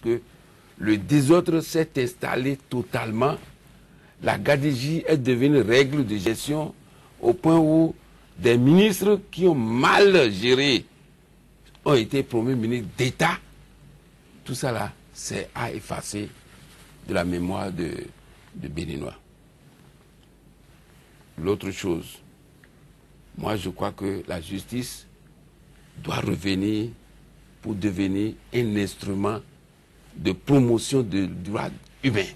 que le désordre s'est installé totalement. La gabegie est devenue règle de gestion au point où des ministres qui ont mal géré ont été promus ministres d'État. Tout ça là, c'est à effacer de la mémoire de Béninois. L'autre chose, moi je crois que la justice doit revenir pour devenir un instrument de promotion des droits humains.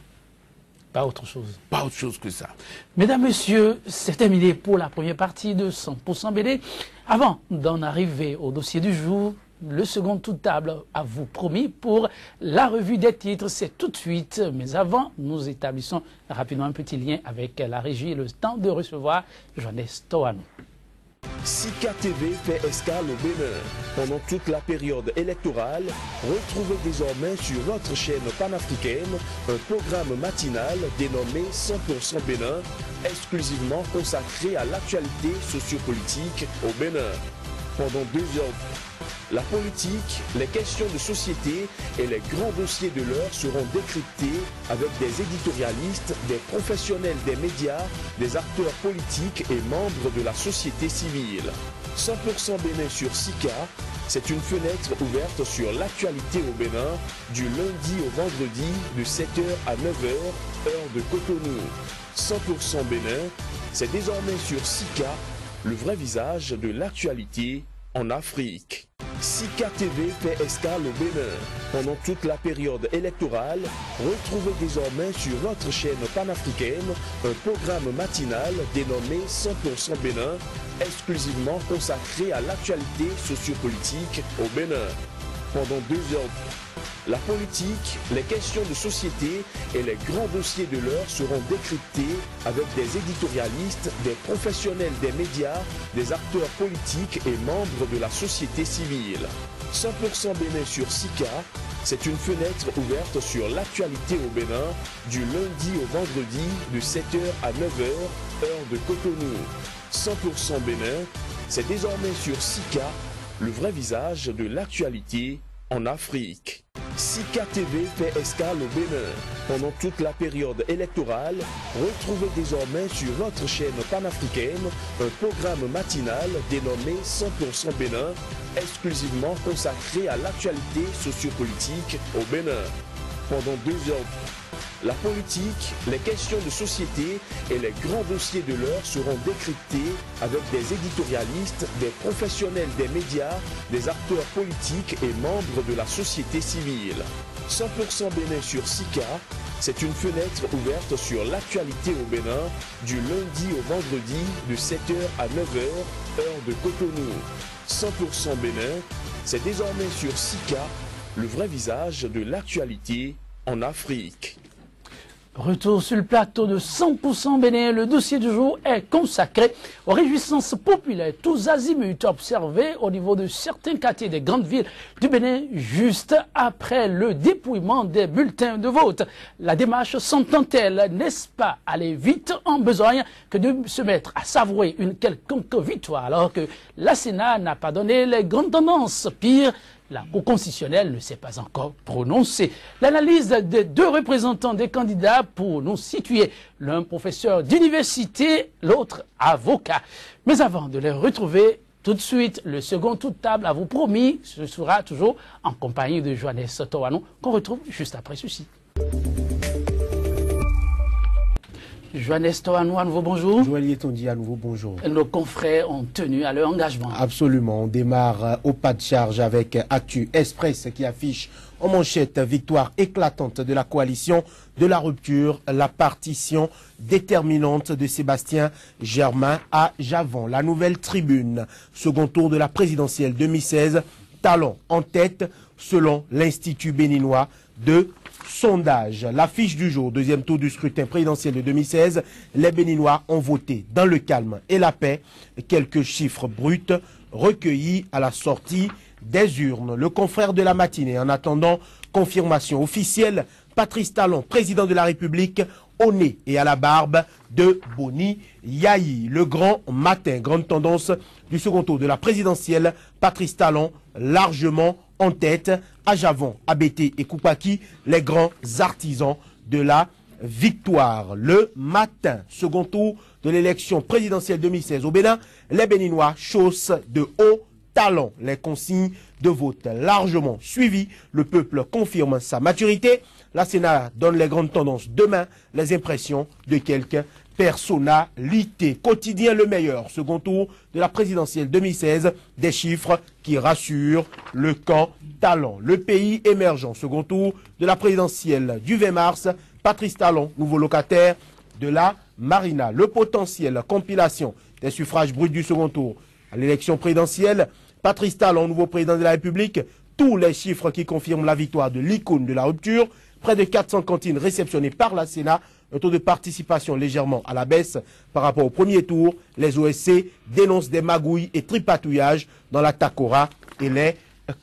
Pas autre chose. Pas autre chose que ça. Mesdames, Messieurs, c'est terminé pour la première partie de 100% BD. Avant d'en arriver au dossier du jour, le second tour de table à vous promis pour la revue des titres, c'est tout de suite. Mais avant, nous établissons rapidement un petit lien avec la régie et le temps de recevoir Johannes Toano. Sika TV fait escale au Bénin. Pendant toute la période électorale, retrouvez désormais sur notre chaîne panafricaine un programme matinal dénommé 100% Bénin, exclusivement consacré à l'actualité sociopolitique au Bénin. Pendant 2 heures, la politique, les questions de société et les grands dossiers de l'heure seront décryptés avec des éditorialistes, des professionnels des médias, des acteurs politiques et membres de la société civile. 100% Bénin sur Sika, c'est une fenêtre ouverte sur l'actualité au Bénin du lundi au vendredi de 7h à 9h, heure de Cotonou. 100% Bénin, c'est désormais sur Sika, le vrai visage de l'actualité en Afrique. Sika TV fait escale au Bénin. Pendant toute la période électorale, retrouvez désormais sur notre chaîne panafricaine un programme matinal dénommé 100% Bénin, exclusivement consacré à l'actualité sociopolitique au Bénin. Pendant 2 heures, la politique, les questions de société et les grands dossiers de l'heure seront décryptés avec des éditorialistes, des professionnels des médias, des acteurs politiques et membres de la société civile. 100% Bénin sur Sika, c'est une fenêtre ouverte sur l'actualité au Bénin du lundi au vendredi de 7h à 9h, heure de Cotonou. 100% Bénin, c'est désormais sur Sika, le vrai visage de l'actualité en Afrique. Sika TV fait escale au Bénin. Pendant toute la période électorale, retrouvez désormais sur notre chaîne panafricaine un programme matinal dénommé 100% Bénin, exclusivement consacré à l'actualité sociopolitique au Bénin. Pendant 2 heures, la politique, les questions de société et les grands dossiers de l'heure seront décryptés avec des éditorialistes, des professionnels des médias, des acteurs politiques et membres de la société civile. 100% Bénin sur Sika, c'est une fenêtre ouverte sur l'actualité au Bénin du lundi au vendredi de 7h à 9h, heure de Cotonou. 100% Bénin, c'est désormais sur Sika, le vrai visage de l'actualité en Afrique. Retour sur le plateau de 100% Bénin. Le dossier du jour est consacré aux réjouissances populaires tous azimuts observées au niveau de certains quartiers des grandes villes du Bénin juste après le dépouillement des bulletins de vote. La démarche s'entend-elle, n'est-ce pas, aller vite en besogne que de se mettre à savourer une quelconque victoire alors que la Sénat n'a pas donné les grandes tendances. Pire, la Cour constitutionnelle ne s'est pas encore prononcée. L'analyse des 2 représentants des candidats pour nous situer, l'un professeur d'université, l'autre avocat. Mais avant de les retrouver, tout de suite, le second tour de table à vous promis, ce sera toujours en compagnie de Johannes Toano, qu'on retrouve juste après ceci. Johannes Toano, à nouveau bonjour. Joël Tondi, à nouveau bonjour. Nos confrères ont tenu à leur engagement. Absolument, on démarre au pas de charge avec Actu Express qui affiche en manchette victoire éclatante de la coalition de la rupture, la partition déterminante de Sébastien Germain à Javon. La nouvelle tribune, second tour de la présidentielle 2016, talon en tête selon l'Institut béninois de sondage. L'affiche du jour, deuxième tour du scrutin présidentiel de 2016, les Béninois ont voté dans le calme et la paix. Quelques chiffres bruts recueillis à la sortie des urnes. Le confrère de la matinée, en attendant confirmation officielle, Patrice Talon, président de la République, au nez et à la barbe de Boni Yayi. Le grand matin, grande tendance du second tour de la présidentielle, Patrice Talon largement en tête, à Javon, Abété et Koupaki, les grands artisans de la victoire. Le matin, second tour de l'élection présidentielle 2016 au Bénin, les Béninois chaussent de haut talent. Les consignes de vote largement suivies. Le peuple confirme sa maturité. La Sénat donne les grandes tendances demain, les impressions de quelques personnalités. Quotidien le meilleur, second tour de la présidentielle 2016, des chiffres qui rassurent le camp talent. Le pays émergent, second tour de la présidentielle du 20 mars, Patrice Talon, nouveau locataire de la Marina. Le potentiel, compilation des suffrages bruts du second tour à l'élection présidentielle, Patrice Talon, nouveau président de la République, tous les chiffres qui confirment la victoire de l'icône de la rupture, près de 400 cantines réceptionnées par la Sénat, un taux de participation légèrement à la baisse par rapport au premier tour. Les OSC dénoncent des magouilles et tripatouillages dans la Takora et les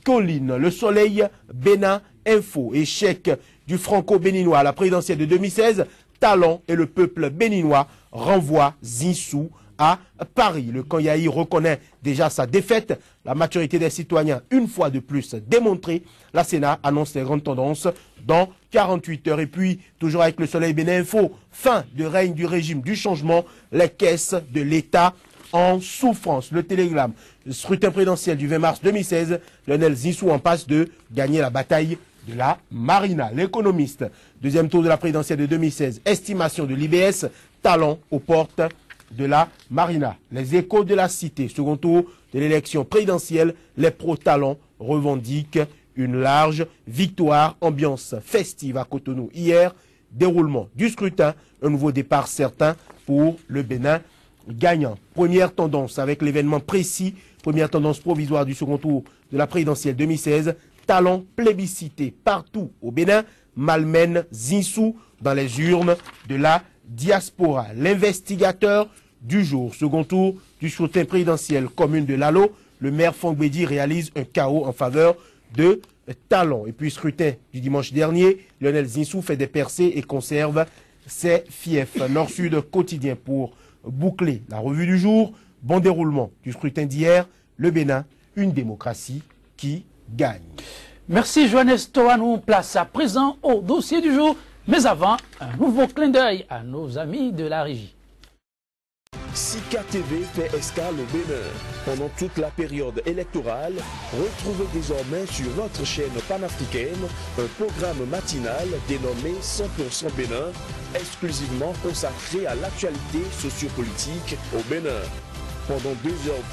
collines. Le Soleil, Bénin, Info, échec du franco-béninois à la présidentielle de 2016, Talon et le peuple béninois renvoient Zinsou à Paris. Le camp Yahi reconnaît déjà sa défaite. La maturité des citoyens, une fois de plus démontrée. La Sénat annonce les grandes tendances dans 48 heures. Et puis, toujours avec le Soleil Bénin Info, fin de règne du régime du changement, les caisses de l'État en souffrance. Le Télégramme, le scrutin présidentiel du 20 mars 2016, Lionel Zinsou en passe de gagner la bataille de la Marina. L'économiste, deuxième tour de la présidentielle de 2016, estimation de l'IBS, Talon aux portes de la Marina. Les échos de la cité, second tour de l'élection présidentielle, les pro-talons revendiquent une large victoire. Ambiance festive à Cotonou hier, déroulement du scrutin, un nouveau départ certain pour le Bénin gagnant. Première tendance avec l'événement précis, première tendance provisoire du second tour de la présidentielle 2016, Talon plébiscité partout au Bénin, malmène Zinsou dans les urnes de la diaspora. L'investigateur du jour, second tour du scrutin présidentiel commune de Lalo, le maire Fongbedi réalise un chaos en faveur de Talon. Et puis scrutin du dimanche dernier, Lionel Zinsou fait des percées et conserve ses fiefs. Nord-Sud quotidien pour boucler la revue du jour. Bon déroulement du scrutin d'hier. Le Bénin, une démocratie qui gagne. Merci Johannes Toanou. Place à présent au dossier du jour. Mais avant, un nouveau clin d'œil à nos amis de la régie. Sika TV fait escale au Bénin. Pendant toute la période électorale, retrouvez désormais sur notre chaîne panafricaine un programme matinal dénommé 100% Bénin, exclusivement consacré à l'actualité sociopolitique au Bénin. Pendant 2 heures,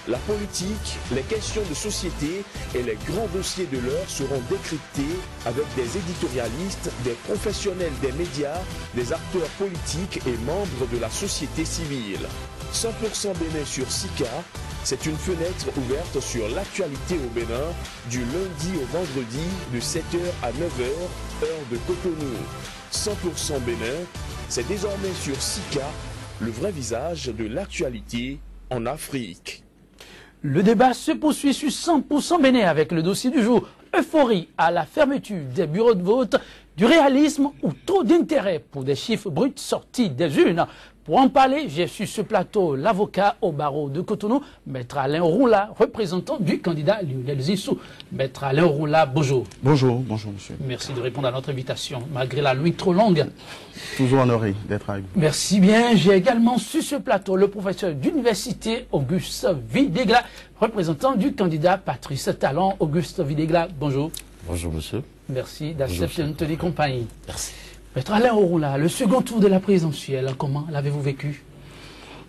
la politique, les questions de société et les grands dossiers de l'heure seront décryptés avec des éditorialistes, des professionnels des médias, des acteurs politiques et membres de la société civile. 100% Bénin sur Sika, c'est une fenêtre ouverte sur l'actualité au Bénin du lundi au vendredi de 7h à 9h, heure de Cotonou. 100% Bénin, c'est désormais sur Sika, le vrai visage de l'actualité en Afrique. Le débat se poursuit sur 100% Bénin avec le dossier du jour. Euphorie à la fermeture des bureaux de vote, du réalisme ou trop d'intérêt pour des chiffres bruts sortis des urnes. Pour en parler, j'ai sur ce plateau l'avocat au barreau de Cotonou, Maître Alain Roula, représentant du candidat Lionel Zinsou. Maître Alain Roula, bonjour. Bonjour, bonjour monsieur. Merci de répondre à notre invitation, malgré la nuit trop longue. Toujours honoré d'être avec vous. Merci bien. J'ai également sur ce plateau le professeur d'université Auguste Videgla, représentant du candidat Patrice Talon. Auguste Videgla, bonjour. Bonjour monsieur. Merci d'accepter notre compagnie. Merci. Maître Alain Roula, le second tour de la présidentielle, comment l'avez-vous vécu?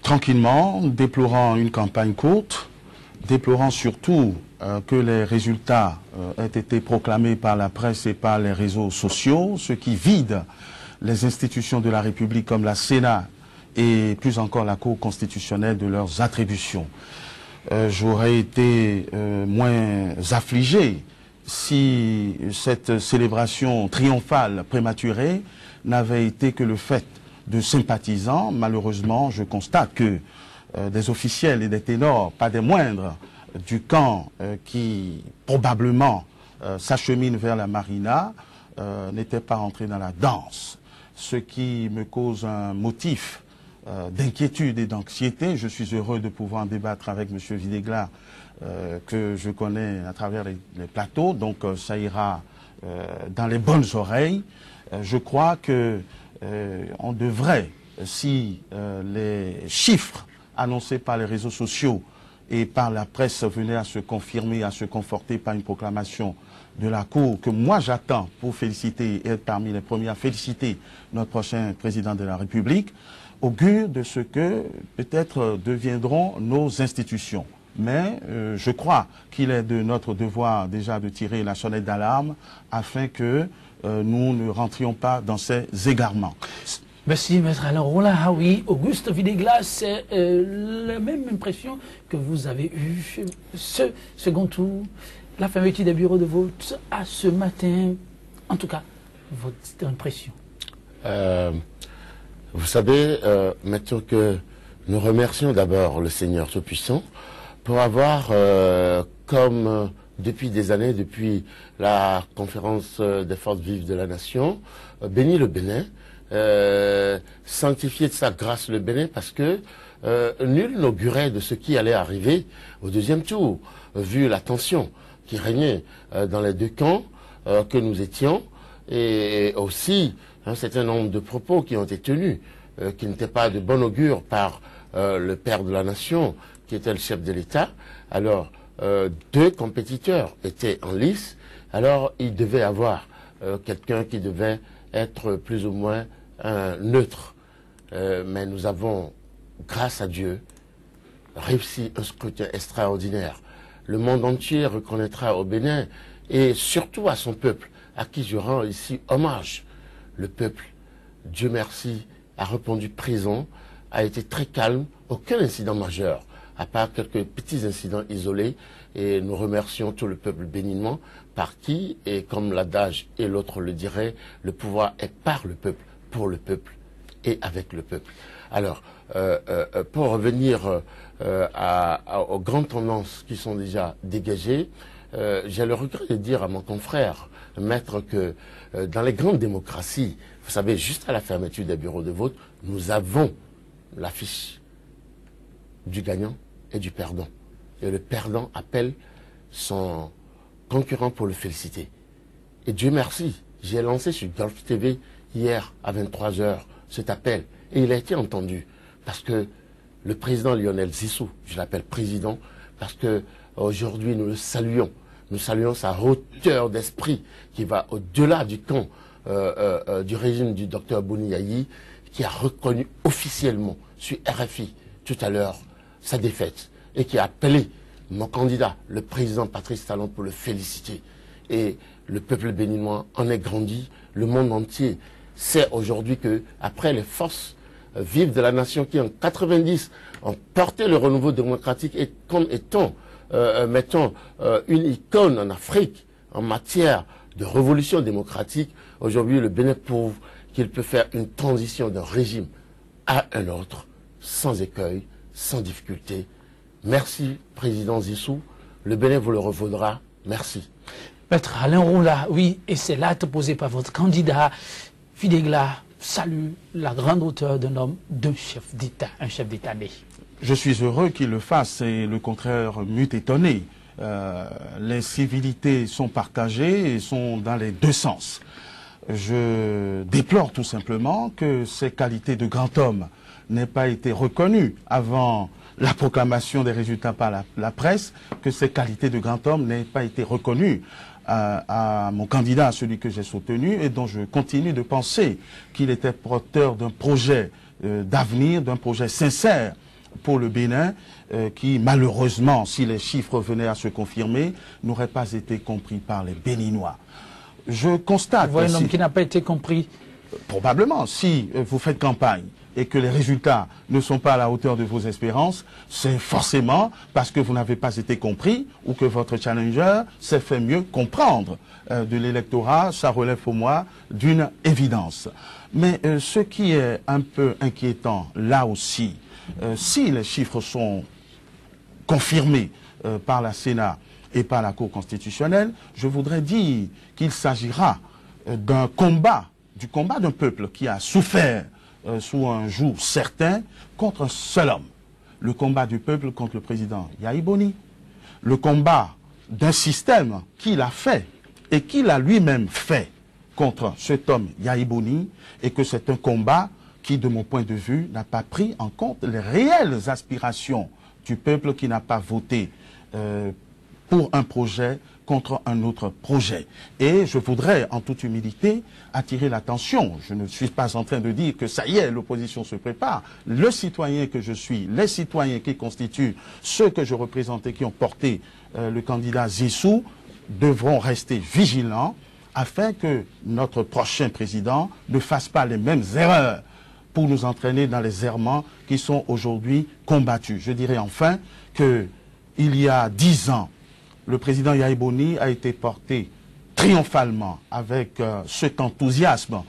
Tranquillement, déplorant une campagne courte, déplorant surtout que les résultats aient été proclamés par la presse et par les réseaux sociaux, ce qui vide les institutions de la République comme la Sénat et plus encore la Cour constitutionnelle de leurs attributions. J'aurais été moins affligé si cette célébration triomphale prématurée n'avait été que le fait de sympathisants. Malheureusement, je constate que des officiels et des ténors, pas des moindres, du camp qui probablement s'achemine vers la Marina, n'étaient pas entrés dans la danse. ce qui me cause un motif d'inquiétude et d'anxiété. Je suis heureux de pouvoir en débattre avec M. Videgla, que je connais à travers les plateaux, donc ça ira dans les bonnes oreilles. Je crois que on devrait, si les chiffres annoncés par les réseaux sociaux et par la presse venaient à se confirmer, à se conforter par une proclamation de la Cour, que moi j'attends pour féliciter et être parmi les premiers à féliciter notre prochain président de la République, augure de ce que peut-être deviendront nos institutions. Mais je crois qu'il est de notre devoir déjà de tirer la sonnette d'alarme afin que nous ne rentrions pas dans ces égarements. Merci, Maître Alain Rolla. Ah oui, Auguste Videgla, c'est la même impression que vous avez eue ce second tour, la fermeture des bureaux de vote à ce matin. En tout cas, votre impression. Vous savez, maintenant que nous remercions d'abord le Seigneur Tout-Puissant pour avoir, comme depuis des années, depuis la conférence des forces vives de la nation, béni le Bénin, sanctifié de sa grâce le Bénin, parce que nul n'augurait de ce qui allait arriver au deuxième tour, vu la tension qui régnait dans les deux camps que nous étions, et aussi un certain nombre de propos qui ont été tenus, qui n'étaient pas de bon augure par le père de la nation, qui était le chef de l'État. Alors, deux compétiteurs étaient en lice, alors il devait avoir quelqu'un qui devait être plus ou moins neutre. Mais nous avons, grâce à Dieu, réussi un scrutin extraordinaire. Le monde entier reconnaîtra au Bénin, et surtout à son peuple, à qui je rends ici hommage. Le peuple, Dieu merci, a répondu présent, a été très calme, aucun incident majeur, à part quelques petits incidents isolés, et nous remercions tout le peuple béninois, par qui, et comme l'adage et l'autre le dirait, le pouvoir est par le peuple, pour le peuple et avec le peuple. Alors, pour revenir aux grandes tendances qui sont déjà dégagées, j'ai le regret de dire à mon confrère, maître, que dans les grandes démocraties, vous savez, juste à la fermeture des bureaux de vote, nous avons l'affiche du gagnant et du perdant. Et le perdant appelle son concurrent pour le féliciter. Et Dieu merci, j'ai lancé sur Golf TV hier à 23 h cet appel. Et il a été entendu. Parce que le président Lionel Zissou, je l'appelle président, parce que aujourd'hui nous le saluons. Nous saluons sa hauteur d'esprit qui va au-delà du camp du régime du docteur Bouniaï, qui a reconnu officiellement sur RFI tout à l'heure sa défaite et qui a appelé mon candidat, le président Patrice Talon, pour le féliciter. Et le peuple béninois en est grandi. Le monde entier sait aujourd'hui que, après les forces vives de la nation qui en 90 ont porté le renouveau démocratique et comme étant, mettons, une icône en Afrique en matière de révolution démocratique, aujourd'hui le Bénin prouve qu'il peut faire une transition d'un régime à un autre, sans écueil, sans difficulté. Merci, président Zissou. Le Bénin vous le revaudra. Merci. Maître Alain Rolla, oui, et c'est l'acte posé par votre candidat. Videgla salue la grande hauteur d'un homme, d'un chef d'État, un chef d'État né. Je suis heureux qu'il le fasse et le contraire m'eût étonné. Les civilités sont partagées et sont dans les deux sens. Je déplore tout simplement que ces qualités de grand homme n'aient pas été reconnues avant la proclamation des résultats par la presse, que ces qualités de grand homme n'aient pas été reconnues à mon candidat, à celui que j'ai soutenu, et dont je continue de penser qu'il était porteur d'un projet d'avenir, d'un projet sincère pour le Bénin, qui malheureusement, si les chiffres venaient à se confirmer, n'aurait pas été compris par les Béninois. Je constate... Vous voyez un homme qui n'a pas été compris? Probablement, si vous faites campagne et que les résultats ne sont pas à la hauteur de vos espérances, c'est forcément parce que vous n'avez pas été compris ou que votre challenger s'est fait mieux comprendre de l'électorat. Ça relève pour moi d'une évidence. Mais ce qui est un peu inquiétant là aussi, si les chiffres sont confirmés par la Sénat et par la Cour constitutionnelle, je voudrais dire qu'il s'agira d'un combat du combat d'un peuple qui a souffert sous un jour certain contre un seul homme. Le combat du peuple contre le président Yahi Boni. Le combat d'un système qu'il a fait et qu'il a lui-même fait contre cet homme Yahi Boni, et que c'est un combat qui, de mon point de vue, n'a pas pris en compte les réelles aspirations du peuple qui n'a pas voté pour un projet contre un autre projet. Et je voudrais, en toute humilité, attirer l'attention. Je ne suis pas en train de dire que ça y est, l'opposition se prépare. Le citoyen que je suis, les citoyens qui constituent ceux que je représente et qui ont porté le candidat Zissou, devront rester vigilants afin que notre prochain président ne fasse pas les mêmes erreurs pour nous entraîner dans les errements qui sont aujourd'hui combattus. Je dirais enfin que il y a 10 ans, le président Yahi Boni a été porté triomphalement avec cet enthousiasme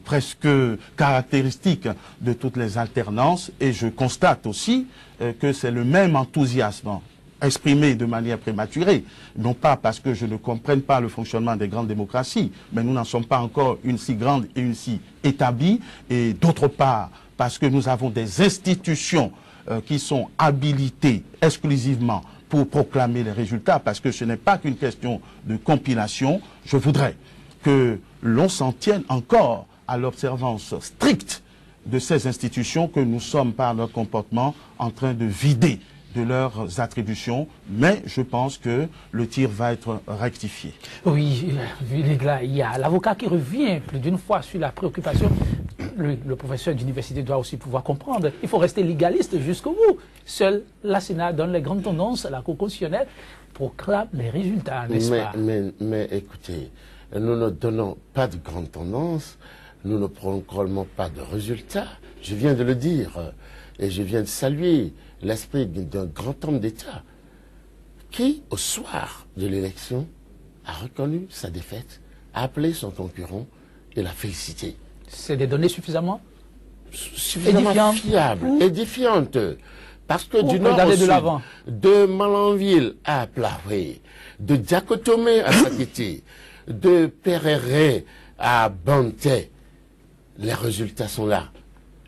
presque caractéristique de toutes les alternances, et je constate aussi que c'est le même enthousiasme exprimé de manière prématurée, non pas parce que je ne comprenne pas le fonctionnement des grandes démocraties, mais nous n'en sommes pas encore une si grande et une si établie, et d'autre part parce que nous avons des institutions qui sont habilitées exclusivement pour proclamer les résultats, parce que ce n'est pas qu'une question de compilation. Je voudrais que l'on s'en tienne encore à l'observance stricte de ces institutions que nous sommes, par notre comportement, en train de vider de leurs attributions, mais je pense que le tir va être rectifié. Oui, il y a l'avocat qui revient plus d'une fois sur la préoccupation. Le professeur d'université doit aussi pouvoir comprendre. Il faut rester légaliste jusqu'au bout. Seul la Sénat donne les grandes tendances, la Cour constitutionnelle proclame les résultats, n'est-ce pas? Mais écoutez, nous ne donnons pas de grandes tendances, nous ne proclamons pas de résultats. Je viens de le dire, et je viens de saluer l'esprit d'un grand homme d'État qui, au soir de l'élection, a reconnu sa défaite, a appelé son concurrent et l'a félicité. C'est des données suffisamment fiables, édifiantes. Parce que du nord au sud, de Malanville à Plaoué, de Diakotomé à Sakiti, de Perere à Banté, les résultats sont là.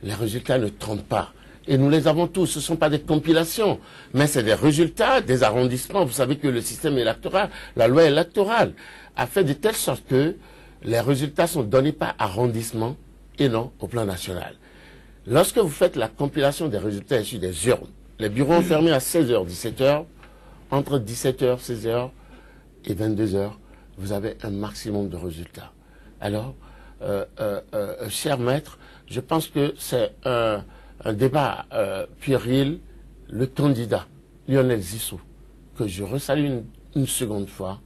Les résultats ne trompent pas. Et nous les avons tous. Ce ne sont pas des compilations, mais c'est des résultats, des arrondissements. Vous savez que le système électoral, la loi électorale, a fait de telle sorte que les résultats sont donnés par arrondissement et non au plan national. Lorsque vous faites la compilation des résultats issus des urnes, les bureaux ont fermé à 16h, 17h, entre 17h, 16h et 22h, vous avez un maximum de résultats. Alors, cher maître, je pense que c'est un débat puéril. Le candidat Lionel Zissou, que je resalue une seconde fois,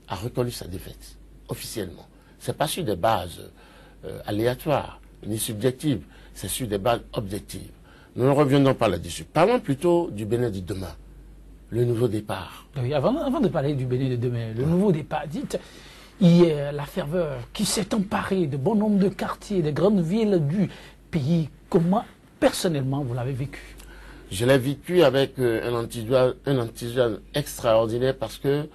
a reconnu sa défaite, officiellement. Ce n'est pas sur des bases aléatoires, ni subjectives, c'est sur des bases objectives. Nous ne reviendrons pas là-dessus. Parlons plutôt du Bénin de demain, le nouveau départ. Oui, avant de parler du Bénin de demain, le nouveau départ, dites, hier, la ferveur qui s'est emparée de bon nombre de quartiers, de grandes villes du pays, comment, personnellement, vous l'avez vécu? Je l'ai vécu avec un enthousiasme extraordinaire parce que,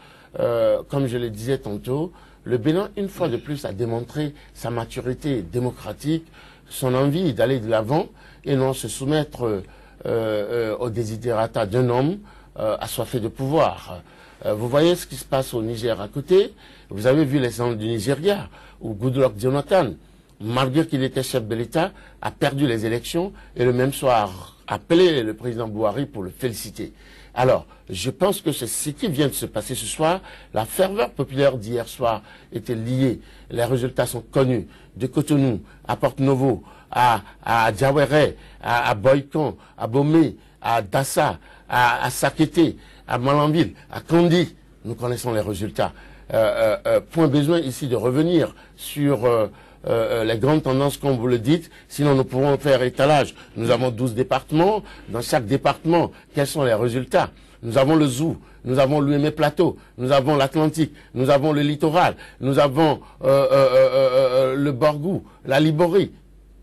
comme je le disais tantôt, le Bénin, une fois de plus, a démontré sa maturité démocratique, son envie d'aller de l'avant et non se soumettre aux desiderata d'un homme assoiffé de pouvoir. Vous voyez ce qui se passe au Niger à côté. Vous avez vu l'exemple du Nigeria, où Goodluck Jonathan, malgré qu'il était chef de l'État, a perdu les élections et le même soir a appelé le président Buhari pour le féliciter. Alors, je pense que c'est ce qui vient de se passer ce soir. La ferveur populaire d'hier soir était liée. Les résultats sont connus. De Cotonou à Porto-Novo, à Diawere, à Boykan, à Bomé, à Dassa, à Sakete, à Malanville, à Kandi. Nous connaissons les résultats. Point besoin ici de revenir sur les grandes tendances, comme vous le dites, sinon nous pourrons faire étalage. Nous avons 12 départements. Dans chaque département, quels sont les résultats? Nous avons le Zou, nous avons l'Uémé Plateau, nous avons l'Atlantique, nous avons le littoral, nous avons le Borgou, la Liborie.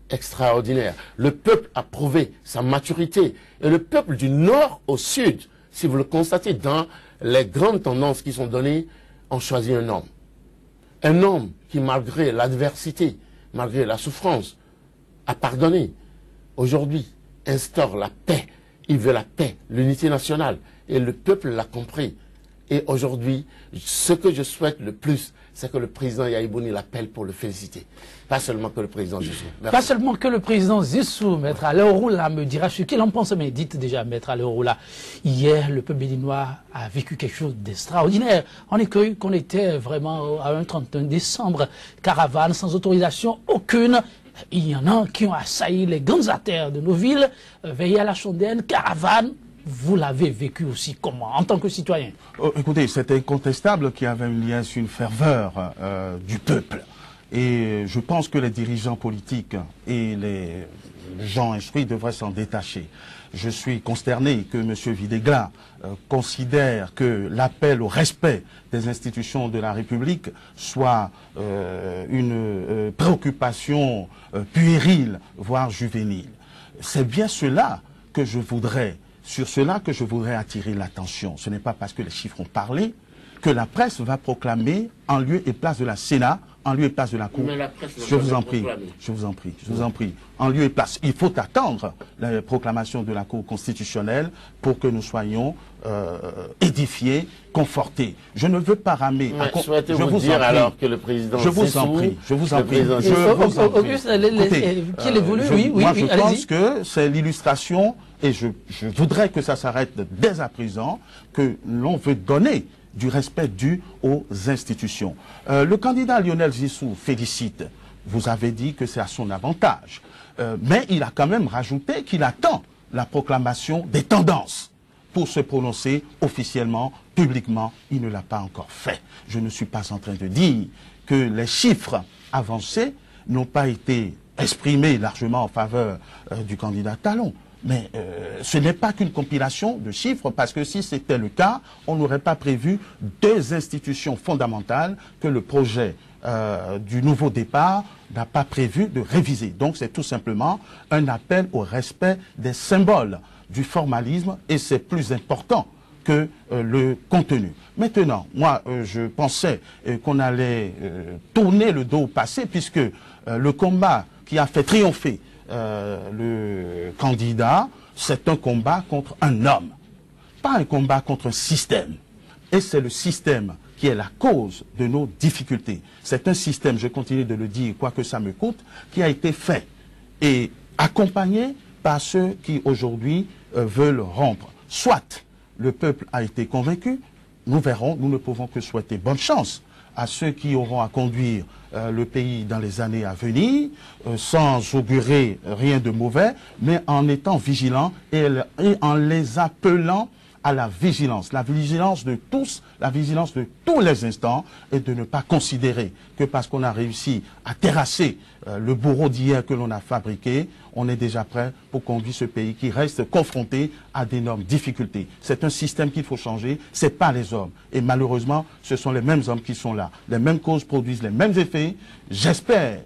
Extraordinaire. Le peuple a prouvé sa maturité. Et le peuple du nord au sud, si vous le constatez dans les grandes tendances qui sont données, ont choisi un homme. Un homme qui, malgré l'adversité, malgré la souffrance, a pardonné. Aujourd'hui, instaure la paix. Il veut la paix, l'unité nationale. Et le peuple l'a compris. Et aujourd'hui, ce que je souhaite le plus, c'est que le président Yahya Boni l'appelle pour le féliciter. Pas seulement que le président Zissou. Pas seulement que le président Zissou, Maître Aleoroula, me dira ce qu'il en pense, mais dites déjà, Maître Aleoroula, hier, le peuple béninois a vécu quelque chose d'extraordinaire. On est cru qu'on était vraiment à un 31 décembre, caravane sans autorisation aucune. Il y en a qui ont assailli les grandes artères de nos villes, veillé à la chandelle, caravane. Vous l'avez vécu aussi comment, en tant que citoyen? Écoutez, c'était incontestable qu'il y avait une liesse, une ferveur du peuple. Et je pense que les dirigeants politiques et les gens instruits devraient s'en détacher. Je suis consterné que M. Videgla considère que l'appel au respect des institutions de la République soit une préoccupation puérile, voire juvénile. C'est bien cela que je voudrais, sur cela que je voudrais attirer l'attention. Ce n'est pas parce que les chiffres ont parlé que la presse va proclamer en lieu et place de la Sénat, en lieu et place de la Cour. Je vous en prie, je vous en prie, je vous en prie. En lieu et place. Il faut attendre la proclamation de la Cour constitutionnelle pour que nous soyons édifiés, confortés. Je ne veux pas ramer. Souhaitez-vous dire alors que le président je vous en prie, je vous en prie. Auguste, qu'il évolue, oui, moi, oui, je pense que c'est l'illustration, et je voudrais que ça s'arrête dès à présent, que l'on veut donner du respect dû aux institutions. Le candidat Lionel Zissou félicite. Vous avez dit que c'est à son avantage. Mais il a quand même rajouté qu'il attend la proclamation des tendances pour se prononcer officiellement, publiquement. Il ne l'a pas encore fait. Je ne suis pas en train de dire que les chiffres avancés n'ont pas été exprimés largement en faveur du candidat Talon. Mais ce n'est pas qu'une compilation de chiffres, parce que si c'était le cas, on n'aurait pas prévu deux institutions fondamentales que le projet du nouveau départ n'a pas prévu de réviser. Donc c'est tout simplement un appel au respect des symboles, du formalisme, et c'est plus important que le contenu. Maintenant, moi, je pensais qu'on allait tourner le dos au passé, puisque le combat qui a fait triompher le candidat, c'est un combat contre un homme, pas un combat contre un système. Et c'est le système qui est la cause de nos difficultés. C'est un système, je continue de le dire, quoi que ça me coûte, qui a été fait et accompagné par ceux qui aujourd'hui veulent rompre. Soit le peuple a été convaincu, nous verrons, nous ne pouvons que souhaiter bonne chance à ceux qui auront à conduire le pays dans les années à venir, sans augurer rien de mauvais, mais en étant vigilants et en les appelant à la vigilance de tous, la vigilance de tous les instants, et de ne pas considérer que parce qu'on a réussi à terrasser le bourreau d'hier que l'on a fabriqué, on est déjà prêt pour conduire ce pays qui reste confronté à d'énormes difficultés. C'est un système qu'il faut changer, c'est pas les hommes. Et malheureusement, ce sont les mêmes hommes qui sont là. Les mêmes causes produisent les mêmes effets. J'espère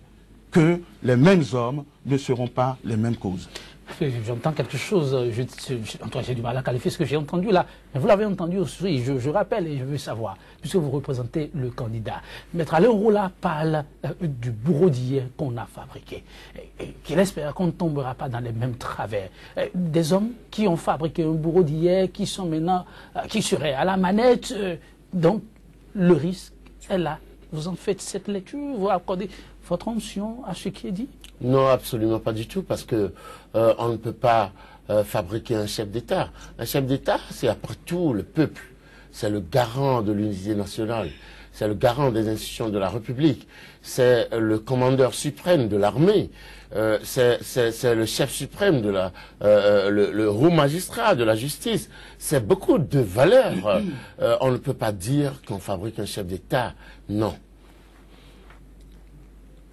que les mêmes hommes ne seront pas les mêmes causes. J'entends quelque chose, j'ai du mal à qualifier ce que j'ai entendu là, mais vous l'avez entendu aussi, je rappelle et je veux savoir, puisque vous représentez le candidat. Maître Aleoroula parle du bourreau d'hier qu'on a fabriqué, et qu'il espère qu'on ne tombera pas dans les mêmes travers. Des hommes qui ont fabriqué un bourreau d'hier, qui sont maintenant, qui seraient à la manette, donc le risque est là. Vous en faites cette lecture, vous accordez votre onction à ce qui est dit? Non, absolument pas du tout, parce que on ne peut pas fabriquer un chef d'État. Un chef d'État, c'est après tout le peuple. C'est le garant de l'unité nationale. C'est le garant des institutions de la République. C'est le commandeur suprême de l'armée. C'est le chef suprême de le haut magistrat de la justice. C'est beaucoup de valeurs. On ne peut pas dire qu'on fabrique un chef d'État. Non.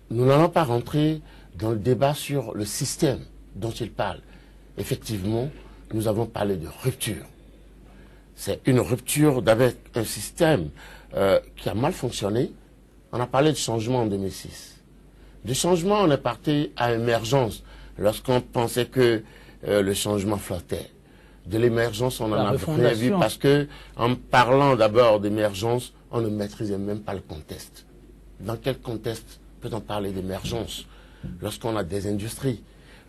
Nous n'allons pas rentrer dans le débat sur le système dont il parle. Effectivement, nous avons parlé de rupture. C'est une rupture avec un système qui a mal fonctionné. On a parlé de changement en 2006. De changement, on est parti à émergence lorsqu'on pensait que le changement flottait. De l'émergence, on en a rien vu parce que, en parlant d'abord d'émergence, on ne maîtrisait même pas le contexte. Dans quel contexte peut-on parler d'émergence lorsqu'on a des industries,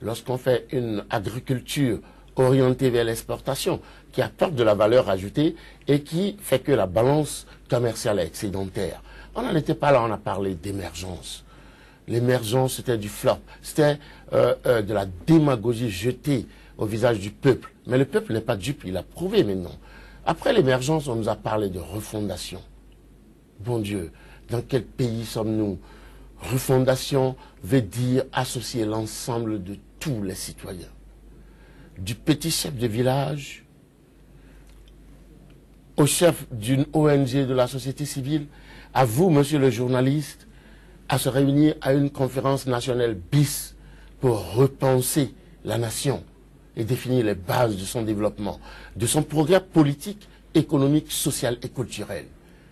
lorsqu'on fait une agriculture orientée vers l'exportation, qui apporte de la valeur ajoutée et qui fait que la balance commerciale est excédentaire. On n'en était pas là, on a parlé d'émergence. L'émergence, c'était du flop, c'était de la démagogie jetée au visage du peuple. Mais le peuple n'est pas dupe, il a prouvé maintenant. Après l'émergence, on nous a parlé de refondation. Bon Dieu, dans quel pays sommes-nous? Refondation veut dire associer l'ensemble de tous les citoyens. Du petit chef de village au chef d'une ONG de la société civile, à vous, monsieur le journaliste, à se réunir à une conférence nationale bis pour repenser la nation et définir les bases de son développement, de son progrès politique, économique, social et culturel.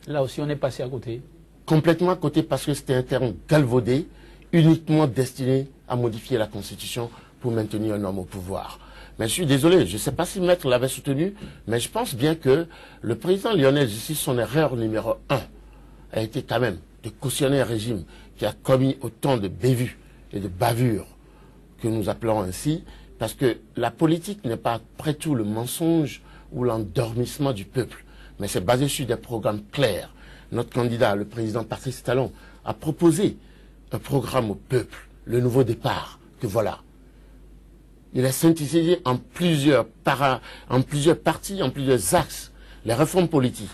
Là aussi, on est passé à côté. Complètement à côté parce que c'était un terme galvaudé, uniquement destiné à modifier la Constitution pour maintenir un homme au pouvoir. Mais je suis désolé, je ne sais pas si Maître l'avait soutenu, mais je pense bien que le président Lionel Jospin, son erreur numéro 1, a été quand même de cautionner un régime qui a commis autant de bévues et de bavures que nous appelons ainsi, parce que la politique n'est pas après tout le mensonge ou l'endormissement du peuple, mais c'est basé sur des programmes clairs. Notre candidat, le président Patrice Talon, a proposé un programme au peuple, le nouveau départ, que voilà. Il est synthétisé en plusieurs parties, en plusieurs axes. Les réformes politiques,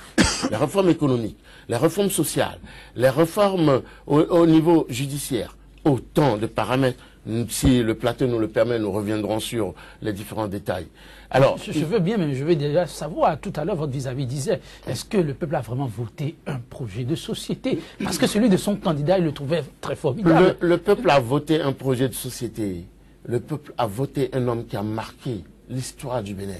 les réformes économiques, les réformes sociales, les réformes au niveau judiciaire. Autant de paramètres. Si le plateau nous le permet, nous reviendrons sur les différents détails. Alors, je veux bien, mais je veux déjà savoir, tout à l'heure, votre vis-à-vis disait, est-ce que le peuple a vraiment voté un projet de société? Parce que celui de son candidat, il le trouvait très formidable. Le peuple a voté un projet de société. Le peuple a voté un homme qui a marqué l'histoire du Bénin.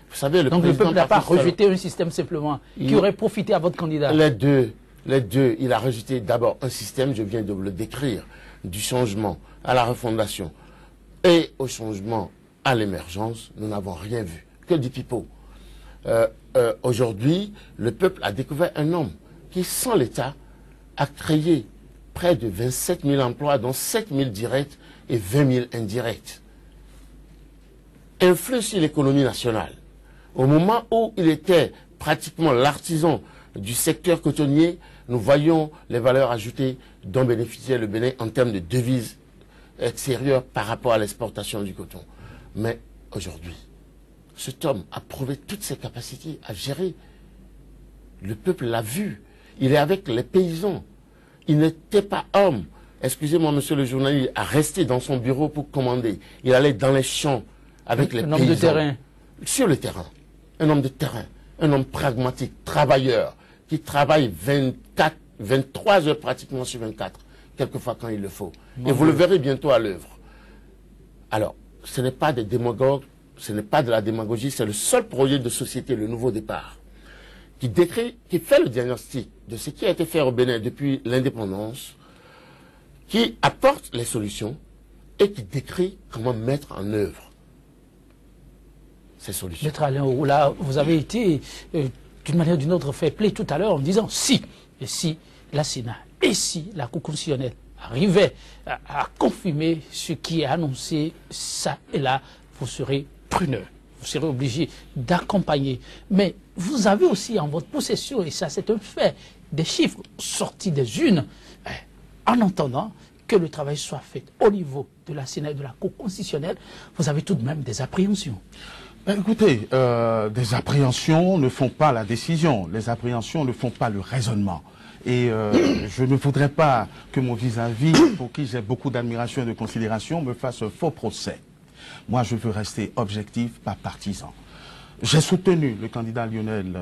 Vous savez, donc le peuple n'a pas rejeté un système simplement qui aurait profité à votre candidat. Les deux. Il a rejeté d'abord un système, je viens de le décrire, du changement à la refondation et au changement à l'émergence, nous n'avons rien vu. Que du pipeau. Aujourd'hui, le peuple a découvert un homme qui, sans l'État, a créé près de 27 000 emplois, dont 7 000 directs et 20 000 indirects. Influe sur l'économie nationale. Au moment où il était pratiquement l'artisan du secteur cotonnier, nous voyons les valeurs ajoutées dont bénéficiait le Bénin en termes de devises extérieures par rapport à l'exportation du coton. Mais aujourd'hui, cet homme a prouvé toutes ses capacités à gérer. Le peuple l'a vu. Il est avec les paysans. Il n'était pas homme, excusez-moi monsieur le journaliste, à rester dans son bureau pour commander. Il allait dans les champs avec les paysans. Un homme de terrain. Sur le terrain. Un homme de terrain. Un homme pragmatique, travailleur, qui travaille 23 heures pratiquement sur 24, quelquefois quand il le faut. Et vous le verrez bientôt à l'œuvre. Alors, ce n'est pas des démagogues, ce n'est pas de la démagogie, c'est le seul projet de société, le nouveau départ, qui décrit, qui fait le diagnostic de ce qui a été fait au Bénin depuis l'indépendance, qui apporte les solutions et qui décrit comment mettre en œuvre ces solutions. Maître Alain Ouroula, vous avez été, d'une manière ou d'une autre, fait play tout à l'heure en disant si, et si la Sénat, et si la Cour constitutionnelle arrivait à confirmer ce qui est annoncé, ça et là, vous serez pruneux. Vous serez obligé d'accompagner. Mais vous avez aussi en votre possession, et ça c'est un fait, des chiffres sortis des urnes, en entendant que le travail soit fait au niveau de la Sénat et de la Cour constitutionnelle, vous avez tout de même des appréhensions. Ben écoutez, des appréhensions ne font pas la décision, les appréhensions ne font pas le raisonnement. Et je ne voudrais pas que mon vis-à-vis, pour qui j'ai beaucoup d'admiration et de considération, me fasse un faux procès. Moi, je veux rester objectif, pas partisan. J'ai soutenu le candidat Lionel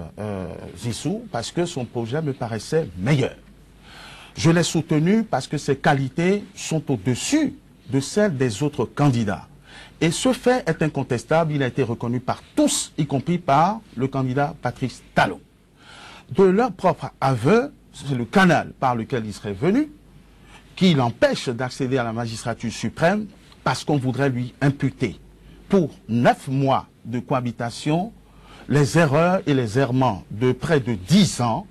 Zissou parce que son projet me paraissait meilleur. Je l'ai soutenu parce que ses qualités sont au-dessus de celles des autres candidats. Et ce fait est incontestable, il a été reconnu par tous, y compris par le candidat Patrice Talon. De leur propre aveu, c'est le canal par lequel il serait venu, qui l'empêche d'accéder à la magistrature suprême parce qu'on voudrait lui imputer, pour 9 mois de cohabitation, les erreurs et les errements de près de 10 ans,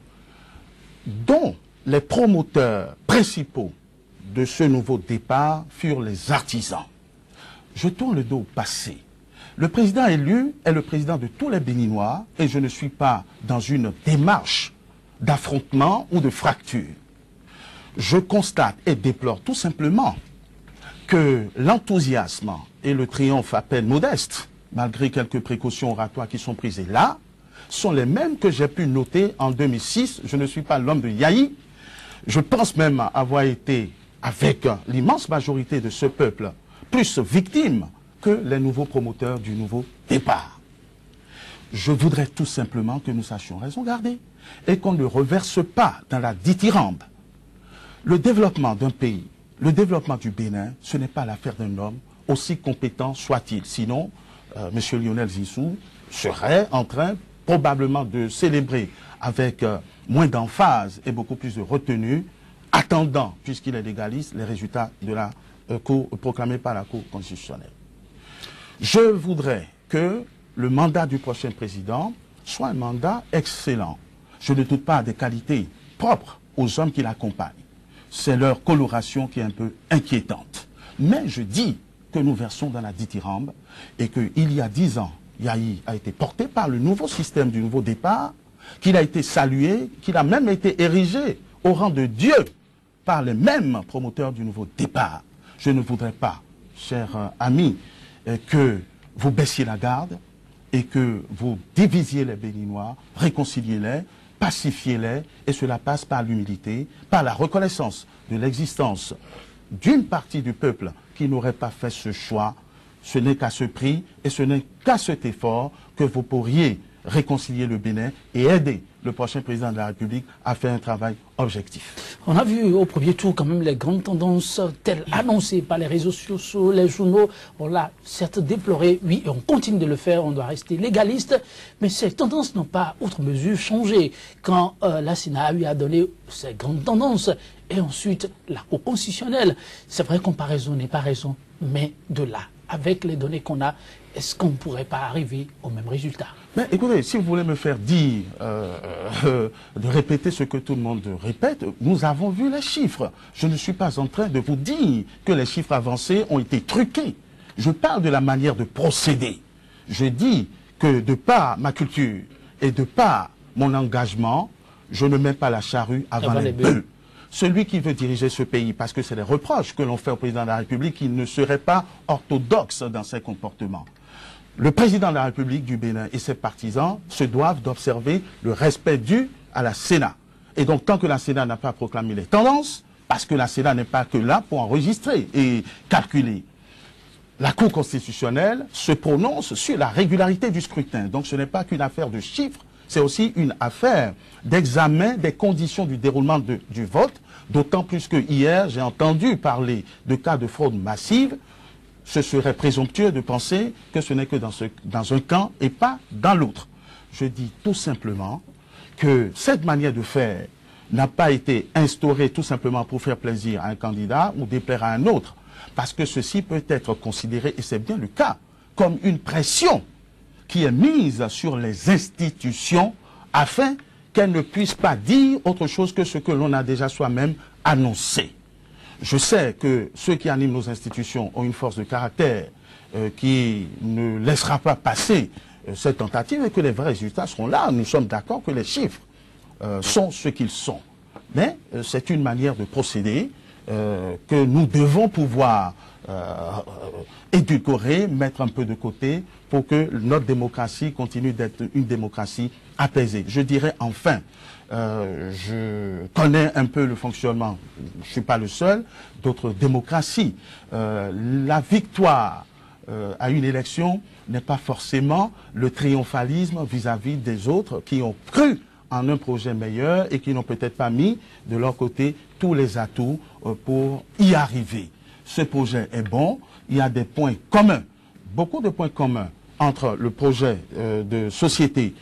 dont les promoteurs principaux de ce nouveau départ furent les artisans. Je tourne le dos au passé. Le président élu est le président de tous les Béninois et je ne suis pas dans une démarche d'affrontement ou de fracture. Je constate et déplore tout simplement que l'enthousiasme et le triomphe à peine modeste, malgré quelques précautions oratoires qui sont prises là, sont les mêmes que j'ai pu noter en 2006. Je ne suis pas l'homme de Yahi. Je pense même avoir été, avec l'immense majorité de ce peuple, plus victime que les nouveaux promoteurs du nouveau départ. Je voudrais tout simplement que nous sachions raison garder et qu'on ne reverse pas dans la dithyrambe. Le développement d'un pays, le développement du Bénin, ce n'est pas l'affaire d'un homme, aussi compétent soit-il. Sinon, M. Lionel Zissou serait en train probablement de célébrer avec moins d'emphase et beaucoup plus de retenue, attendant, puisqu'il est légaliste, les résultats de la Cour proclamés par la Cour constitutionnelle. Je voudrais que le mandat du prochain président soit un mandat excellent. Je ne doute pas des qualités propres aux hommes qui l'accompagnent. C'est leur coloration qui est un peu inquiétante. Mais je dis que nous versons dans la dithyrambe et qu'il y a 10 ans, Yahi a été porté par le nouveau système du nouveau départ, qu'il a été salué, qu'il a même été érigé au rang de Dieu par les mêmes promoteurs du nouveau départ. Je ne voudrais pas, chers amis, que vous baissiez la garde et que vous divisiez les Béninois, réconciliez-les, pacifiez-les, et cela passe par l'humilité, par la reconnaissance de l'existence d'une partie du peuple qui n'aurait pas fait ce choix. Ce n'est qu'à ce prix et ce n'est qu'à cet effort que vous pourriez réconcilier le Bénin et aider le prochain président de la République à faire un travail objectif. On a vu au premier tour quand même les grandes tendances telles annoncées par les réseaux sociaux, les journaux. On l'a certes déploré, oui, et on continue de le faire, on doit rester légaliste, mais ces tendances n'ont pas, outre mesure, changé. Quand la Sénat lui a donné ces grandes tendances, et ensuite la Cour constitutionnelle, c'est vrai, comparaison n'est pas raison, mais de là, avec les données qu'on a, est-ce qu'on ne pourrait pas arriver au même résultat? Mais écoutez, si vous voulez me faire dire, de répéter ce que tout le monde répète, nous avons vu les chiffres. Je ne suis pas en train de vous dire que les chiffres avancés ont été truqués. Je parle de la manière de procéder. Je dis que de par ma culture et de par mon engagement, je ne mets pas la charrue avant les bœufs. Celui qui veut diriger ce pays, parce que c'est les reproches que l'on fait au président de la République, qu'il ne serait pas orthodoxe dans ses comportements. Le président de la République du Bénin et ses partisans se doivent d'observer le respect dû à la Sénat. Et donc, tant que la Sénat n'a pas proclamé les tendances, parce que la Sénat n'est pas que là pour enregistrer et calculer, la Cour constitutionnelle se prononce sur la régularité du scrutin. Donc, ce n'est pas qu'une affaire de chiffres, c'est aussi une affaire d'examen des conditions du déroulement du vote, d'autant plus que hier, j'ai entendu parler de cas de fraude massive. Ce serait présomptueux de penser que ce n'est que dans un camp et pas dans l'autre. Je dis tout simplement que cette manière de faire n'a pas été instaurée tout simplement pour faire plaisir à un candidat ou déplaire à un autre, parce que ceci peut être considéré, et c'est bien le cas, comme une pression qui est mise sur les institutions afin qu'elles ne puissent pas dire autre chose que ce que l'on a déjà soi-même annoncé. Je sais que ceux qui animent nos institutions ont une force de caractère qui ne laissera pas passer cette tentative et que les vrais résultats seront là. Nous sommes d'accord que les chiffres sont ce qu'ils sont. Mais c'est une manière de procéder que nous devons pouvoir édulcorer, mettre un peu de côté pour que notre démocratie continue d'être une démocratie apaisée. Je dirais enfin, je connais un peu le fonctionnement, je ne suis pas le seul, d'autres démocraties. La victoire à une élection n'est pas forcément le triomphalisme vis-à-vis des autres qui ont cru en un projet meilleur et qui n'ont peut-être pas mis de leur côté tous les atouts pour y arriver. Ce projet est bon, il y a des points communs, beaucoup de points communs entre le projet de société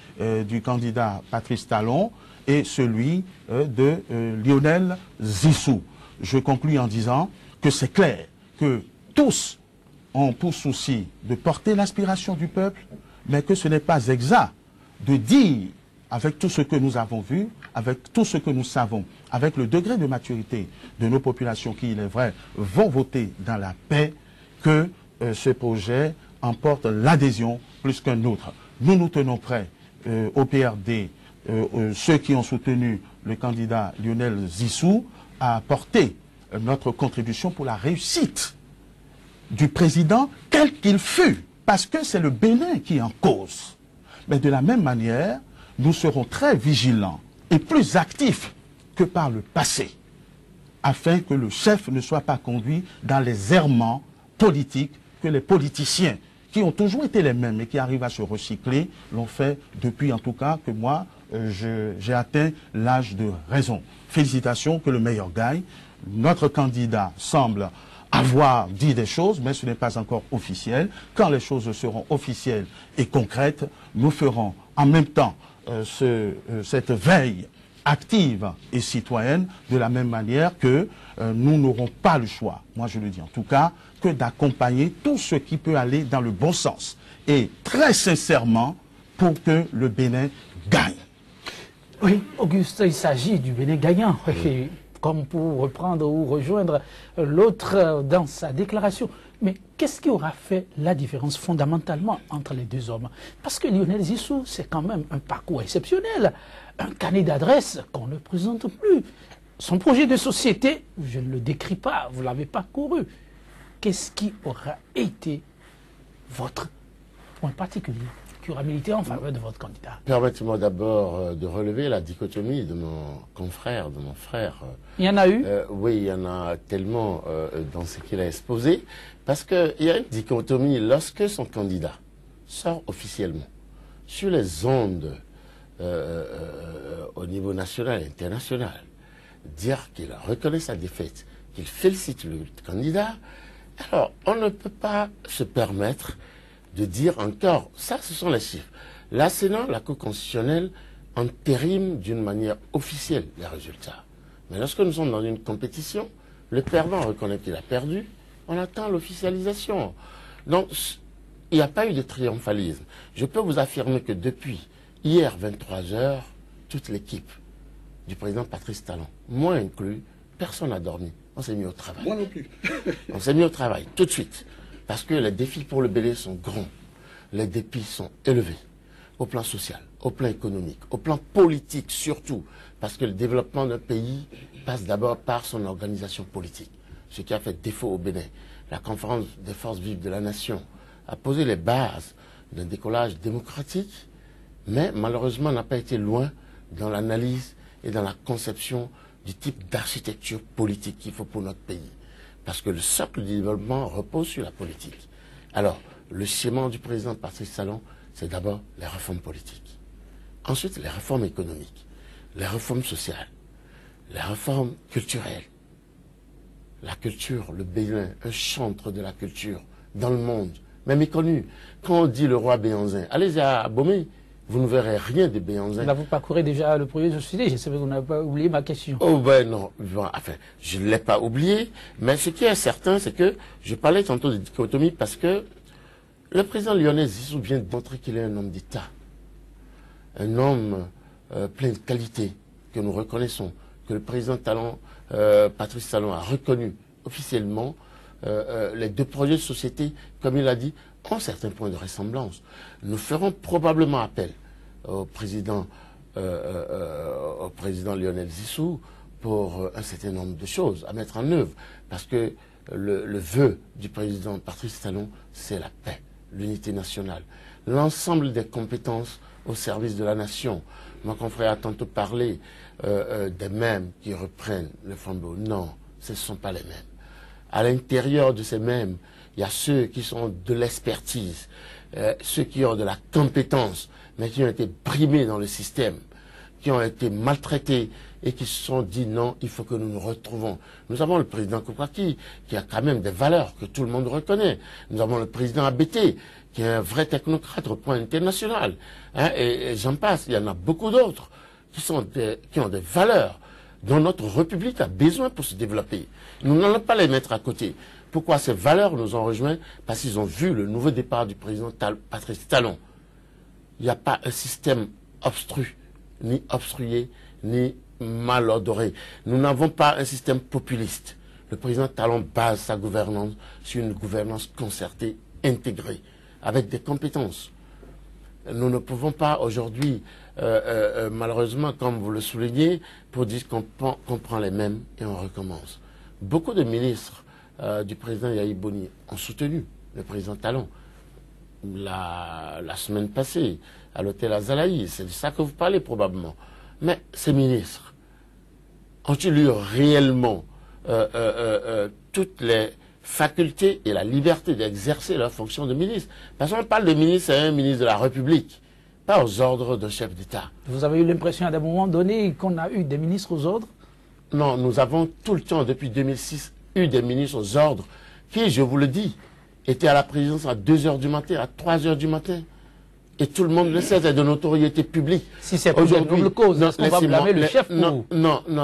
du candidat Patrice Talon et celui de Lionel Zissou. Je conclus en disant que c'est clair que tous ont pour souci de porter l'aspiration du peuple, mais que ce n'est pas exact de dire, avec tout ce que nous avons vu, avec tout ce que nous savons, avec le degré de maturité de nos populations qui, il est vrai, vont voter dans la paix, que ce projet emporte l'adhésion plus qu'un autre. Nous nous tenons prêts au PRD, ceux qui ont soutenu le candidat Lionel Zissou, à apporter notre contribution pour la réussite du président, quel qu'il fût, parce que c'est le Bénin qui est en cause. Mais de la même manière, nous serons très vigilants et plus actifs que par le passé, afin que le chef ne soit pas conduit dans les errements politiques que les politiciens, qui ont toujours été les mêmes et qui arrivent à se recycler, l'ont fait depuis en tout cas que moi, j'ai atteint l'âge de raison. Félicitations, que le meilleur gagne. Notre candidat semble avoir dit des choses, mais ce n'est pas encore officiel. Quand les choses seront officielles et concrètes, nous ferons en même temps cette veille active et citoyenne, de la même manière que nous n'aurons pas le choix, moi je le dis en tout cas, que d'accompagner tout ce qui peut aller dans le bon sens. Et très sincèrement, pour que le Bénin gagne. Oui, Auguste, il s'agit du Bénin gagnant. Oui. Comme pour reprendre ou rejoindre l'autre dans sa déclaration. Mais qu'est-ce qui aura fait la différence fondamentalement entre les deux hommes? Parce que Lionel Zissou, c'est quand même un parcours exceptionnel, un carnet d'adresses qu'on ne présente plus. Son projet de société, je ne le décris pas, vous ne l'avez pas couru. Qu'est-ce qui aura été votre point particulier qui aura milité en faveur de votre candidat? Permettez-moi d'abord de relever la dichotomie de mon confrère, de mon frère. Il y en a eu? Oui, il y en a tellement dans ce qu'il a exposé, parce qu'il y a une dichotomie lorsque son candidat sort officiellement sur les ondes au niveau national et international, dire qu'il reconnaît sa défaite, qu'il félicite le candidat. Alors, on ne peut pas se permettre de dire encore, ça ce sont les chiffres. La Sénat, la Cour constitutionnelle, entérime d'une manière officielle les résultats. Mais lorsque nous sommes dans une compétition, le perdant reconnaît qu'il a perdu, on attend l'officialisation. Donc, il n'y a pas eu de triomphalisme. Je peux vous affirmer que depuis hier 23h, toute l'équipe du président Patrice Talon, moi inclus, personne n'a dormi. On s'est mis au travail. Moi non plus. On s'est mis au travail, tout de suite. Parce que les défis pour le Bénin sont grands. Les défis sont élevés. Au plan social, au plan économique, au plan politique surtout. Parce que le développement d'un pays passe d'abord par son organisation politique. Ce qui a fait défaut au Bénin. La conférence des forces vives de la nation a posé les bases d'un décollage démocratique, mais malheureusement n'a pas été loin dans l'analyse et dans la conception du type d'architecture politique qu'il faut pour notre pays. Parce que le socle du développement repose sur la politique. Alors, le schéma du président Patrice Talon, c'est d'abord les réformes politiques. Ensuite, les réformes économiques, les réformes sociales, les réformes culturelles. La culture, le Bénin, un chantre de la culture dans le monde, mais méconnu. Quand on dit le roi Béanzin, allez à Abomey, vous ne verrez rien de Béanzin. Là, vous parcourez déjà le projet de société. Je sais que vous n'avez pas oublié ma question. Oh ben non, enfin, je ne l'ai pas oublié, mais ce qui est certain, c'est que je parlais tantôt de dichotomie parce que le président Lionel Zissou vient de montrer qu'il est un homme d'État, un homme plein de qualités que nous reconnaissons, que le président Patrice Talon a reconnu officiellement. Les deux projets de société, comme il a dit, ont certains points de ressemblance. Nous ferons probablement appel au président Lionel Zissou pour un certain nombre de choses à mettre en œuvre. Parce que le vœu du président Patrice Talon, c'est la paix, l'unité nationale, l'ensemble des compétences au service de la nation. Mon confrère a tantôt parlé des mêmes qui reprennent le flambeau. Non, ce ne sont pas les mêmes. À l'intérieur de ces mêmes, il y a ceux qui sont de l'expertise, ceux qui ont de la compétence, mais qui ont été brimés dans le système, qui ont été maltraités et qui se sont dit non, il faut que nous nous retrouvons. Nous avons le président Koukaki, qui a quand même des valeurs que tout le monde reconnaît. Nous avons le président Abété, qui est un vrai technocrate au point international. Hein, et j'en passe, il y en a beaucoup d'autres qui ont des valeurs dont notre République a besoin pour se développer. Nous n'allons pas les mettre à côté. Pourquoi ces valeurs nous ont rejoints? Parce qu'ils ont vu le nouveau départ du président Patrice Talon. Il n'y a pas un système obstru, ni obstrué, ni mal odoré. Nous n'avons pas un système populiste. Le président Talon base sa gouvernance sur une gouvernance concertée, intégrée, avec des compétences. Nous ne pouvons pas aujourd'hui, malheureusement, comme vous le soulignez, pour dire qu'on prend les mêmes et on recommence. Beaucoup de ministres du président Yahi Boni ont soutenu le président Talon la semaine passée à l'hôtel Azalaï. C'est de ça que vous parlez probablement. Mais ces ministres ont-ils eu réellement toutes les facultés et la liberté d'exercer leur fonction de ministre? Parce qu'on parle de ministre, c'est un ministre de la République, pas aux ordres d'un chef d'État. Vous avez eu l'impression à un moment donné qu'on a eu des ministres aux ordres? Non, nous avons tout le temps, depuis 2006, eu des ministres aux ordres qui, je vous le dis, étaient à la présidence à 2 h du matin, à 3 h du matin. Et tout le monde le sait, c'est de notoriété publique. Si c'est pour une double cause, est-ce qu'on va blâmer le chef? Non,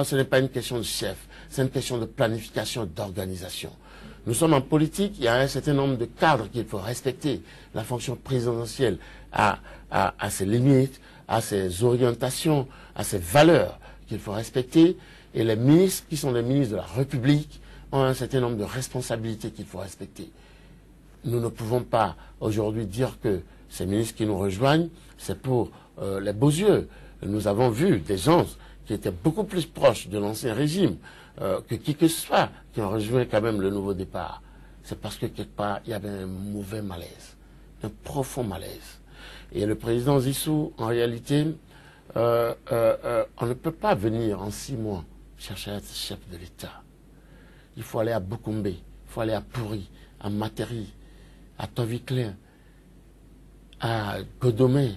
ce n'est pas une question de chef. C'est une question de planification, d'organisation. Nous sommes en politique, il y a un certain nombre de cadres qu'il faut respecter. La fonction présidentielle a ses limites, a ses orientations, a ses valeurs qu'il faut respecter. Et les ministres, qui sont les ministres de la République, ont un certain nombre de responsabilités qu'il faut respecter. Nous ne pouvons pas aujourd'hui dire que ces ministres qui nous rejoignent, c'est pour les beaux yeux. Nous avons vu des gens qui étaient beaucoup plus proches de l'ancien régime que qui que ce soit, qui ont rejoint quand même le nouveau départ. C'est parce que quelque part, il y avait un mauvais malaise, un profond malaise. Et le président Zissou, en réalité, on ne peut pas venir en 6 mois chercher à être chef de l'État. Il faut aller à Boukoumbe, il faut aller à Pouri, à Materi, à Toviklen, à Godomé,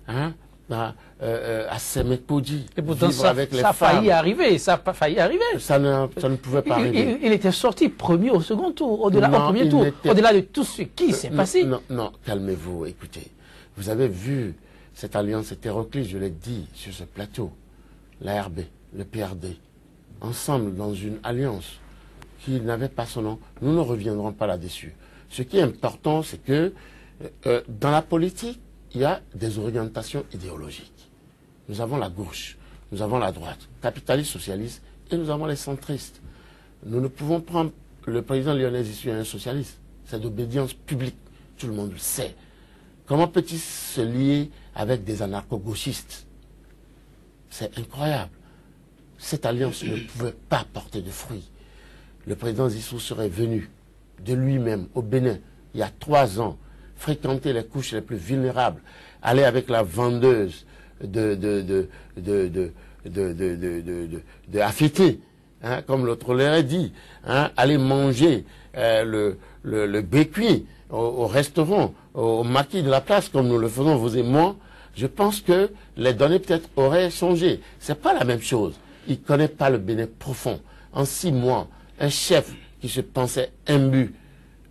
hein, à Semekpodji. Et pourtant, ça a failli arriver, ça a failli arriver. Ça ne pouvait pas arriver. Il était sorti premier au second tour, au-delà au premier tour, au-delà de tout ce qui s'est passé. Non, calmez-vous, écoutez. Vous avez vu cette alliance hétéroclite, je l'ai dit sur ce plateau, l'ARB, le PRD, ensemble dans une alliance qui n'avait pas son nom. Nous ne reviendrons pas là-dessus. Ce qui est important, c'est que dans la politique, il y a des orientations idéologiques. Nous avons la gauche, nous avons la droite, capitaliste, socialiste, et nous avons les centristes. Nous ne pouvons prendre le président Lionel Zissou un socialiste. C'est d'obédience publique, tout le monde le sait. Comment peut-il se lier avec des anarcho-gauchistes? C'est incroyable. Cette alliance ne pouvait pas porter de fruits. Le président Zissou serait venu de lui-même au Bénin, il y a 3 ans, fréquenter les couches les plus vulnérables, aller avec la vendeuse de affité, hein, comme l'autre l'aurait dit, hein, aller manger le bécuit au restaurant, au maquis de la place, comme nous le faisons, vous et moi. Je pense que les données peut-être auraient changé. C'est pas la même chose. Il ne connaît pas le Bénin profond. En 6 mois, un chef qui se pensait imbu,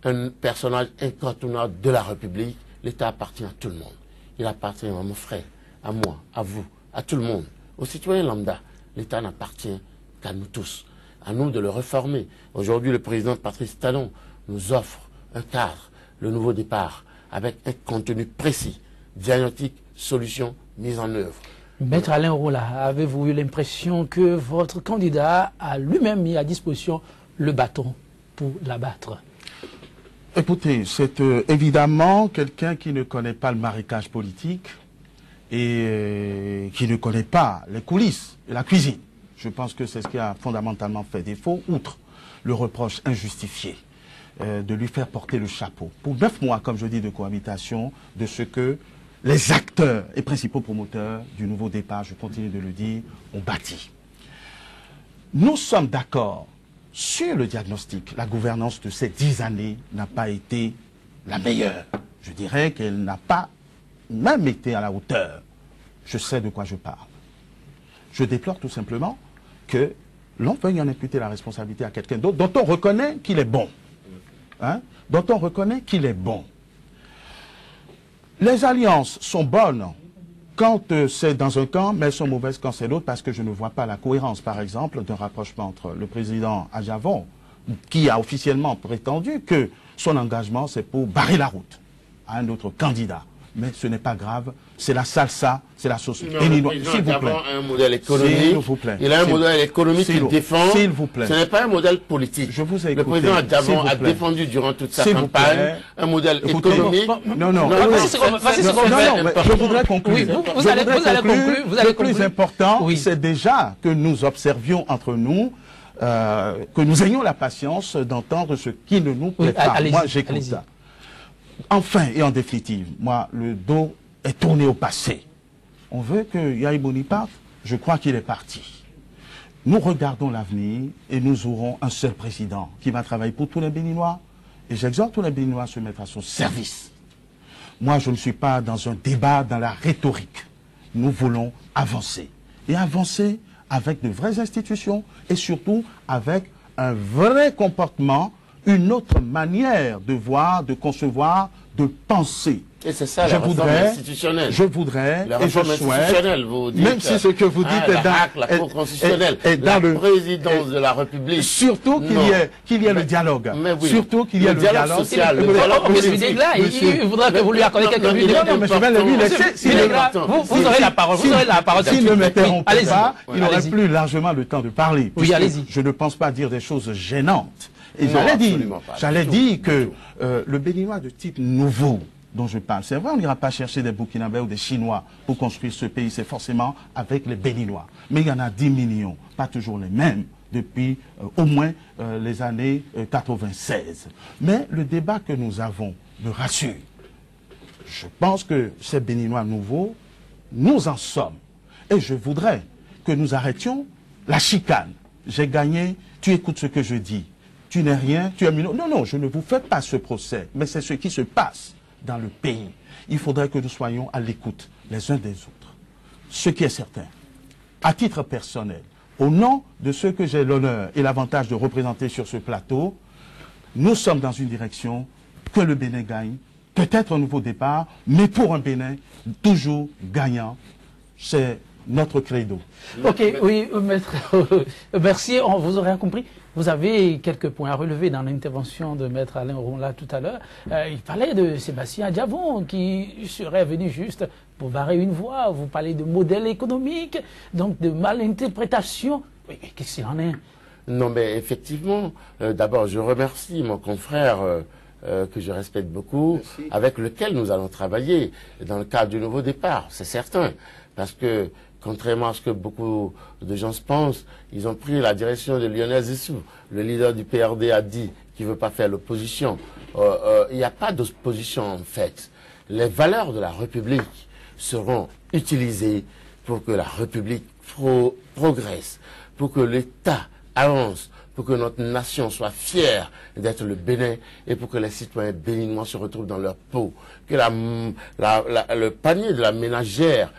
un personnage incontournable de la République, l'État appartient à tout le monde. Il appartient à mon frère, à moi, à vous, à tout le monde, aux citoyens lambda. L'État n'appartient qu'à nous tous. À nous de le réformer. Aujourd'hui, le président Patrice Talon nous offre un cadre, le nouveau départ, avec un contenu précis, diagnostic, solution, mise en œuvre. Maître Alain Rolla, avez-vous eu l'impression que votre candidat a lui-même mis à disposition le bâton pour l'abattre? Écoutez, c'est évidemment quelqu'un qui ne connaît pas le marécage politique et qui ne connaît pas les coulisses et la cuisine. Je pense que c'est ce qui a fondamentalement fait défaut, outre le reproche injustifié de lui faire porter le chapeau. Pour 9 mois, comme je dis, de cohabitation, de ce que les acteurs et principaux promoteurs du nouveau départ, je continue de le dire, ont bâti. Nous sommes d'accord sur le diagnostic. La gouvernance de ces 10 années n'a pas été la meilleure. Je dirais qu'elle n'a pas même été à la hauteur. Je sais de quoi je parle. Je déplore tout simplement que l'on veuille en imputer la responsabilité à quelqu'un d'autre dont on reconnaît qu'il est bon. Hein? Dont on reconnaît qu'il est bon. Les alliances sont bonnes quand c'est dans un camp, mais elles sont mauvaises quand c'est l'autre, parce que je ne vois pas la cohérence, par exemple, d'un rapprochement entre le président Adjavon, qui a officiellement prétendu que son engagement, c'est pour barrer la route à un autre candidat. mais ce n'est pas grave. C'est la salsa, c'est la sauce. Non, béninoise. le S'il vous président plaît. a un modèle économique. S'il vous plaît. Il a un modèle économique qu'il défend. S'il vous plaît. Ce n'est pas un modèle politique. Je vous ai Le écouté. président Adjamon a S'il vous plaît. défendu durant toute sa S'il vous campagne plaît. un modèle Écoutez, économique. Non, non. Voici ce qu'on fait. mais je voudrais conclure. Oui, vous allez conclure. Vous allez Le plus conclure. important, Oui. c'est déjà que nous observions entre nous, que nous ayons la patience d'entendre ce qui ne nous plaît Oui, pas. allez-y, Moi, j'écoute allez-y. ça. Enfin et en définitive, moi, le dos est tourné au passé. On veut que Yahi Boni parte. Je crois qu'il est parti. Nous regardons l'avenir et nous aurons un seul président qui va travailler pour tous les Béninois. Et j'exhorte tous les Béninois à se mettre à son service. Moi, je ne suis pas dans un débat, dans la rhétorique. Nous voulons avancer. Et avancer avec de vraies institutions et surtout avec un vrai comportement, une autre manière de voir, de concevoir, de penser. Et c'est ça la réforme institutionnelle. Je voudrais, La et je réforme institutionnelle, souhaite, vous dites, même si ce que vous dites est dans la Cour constitutionnelle, est dans la le présidence de la République. Surtout qu'il y ait le dialogue. Mais oui. Surtout qu'il y ait le dialogue social. Et- Le dialogue Mais politique. ce là, il faudra que vous lui accordez quelques minutes. non, mais je vais lui laisser. Vous aurez la parole. Vous aurez la parole. S'il ne m'interrompt Allez-y. pas, il aurait Allez-y. plus largement le temps de parler. Oui, puisque allez-y. Je ne pense pas dire des choses gênantes. Et Non, absolument pas. j'allais Du dire tout, que du le Béninois de type nouveau dont je parle, c'est vrai, on n'ira pas chercher des Burkinabés ou des Chinois pour construire ce pays, c'est forcément avec les Béninois. Mais il y en a 10 millions, pas toujours les mêmes, depuis au moins les années 96. Mais le débat que nous avons me rassure. Je pense que ces Béninois nouveaux, nous en sommes. Et je voudrais que nous arrêtions la chicane. J'ai gagné, tu écoutes ce que je dis. Tu n'es rien, tu es minot. Non, non, je ne vous fais pas ce procès, mais c'est ce qui se passe dans le pays. Il faudrait que nous soyons à l'écoute les uns des autres. Ce qui est certain, à titre personnel, au nom de ceux que j'ai l'honneur et l'avantage de représenter sur ce plateau, nous sommes dans une direction que le Bénin gagne, peut-être un nouveau départ, mais pour un Bénin toujours gagnant. C'est notre credo. Ok, oui, maître, merci, on vous aurez compris. Vous avez quelques points à relever dans l'intervention de maître Alain Ronla tout à l'heure. Il parlait de Sébastien Adjamon qui serait venu juste pour barrer une voie. Vous parlez de modèle économique, donc de malinterprétation. Oui, mais qu'est-ce qu'il en est? Non, mais effectivement, d'abord, je remercie mon confrère que je respecte beaucoup, avec lequel nous allons travailler dans le cadre du nouveau départ, c'est certain. Parce que, contrairement à ce que beaucoup de gens se pensent, ils ont pris la direction de Lionel Zissou. Le leader du PRD a dit qu'il ne veut pas faire l'opposition. Il n'y a pas d'opposition en fait. Les valeurs de la République seront utilisées pour que la République progresse, pour que l'État avance, pour que notre nation soit fière d'être le Bénin et pour que les citoyens béninois se retrouvent dans leur peau, que le panier de la ménagère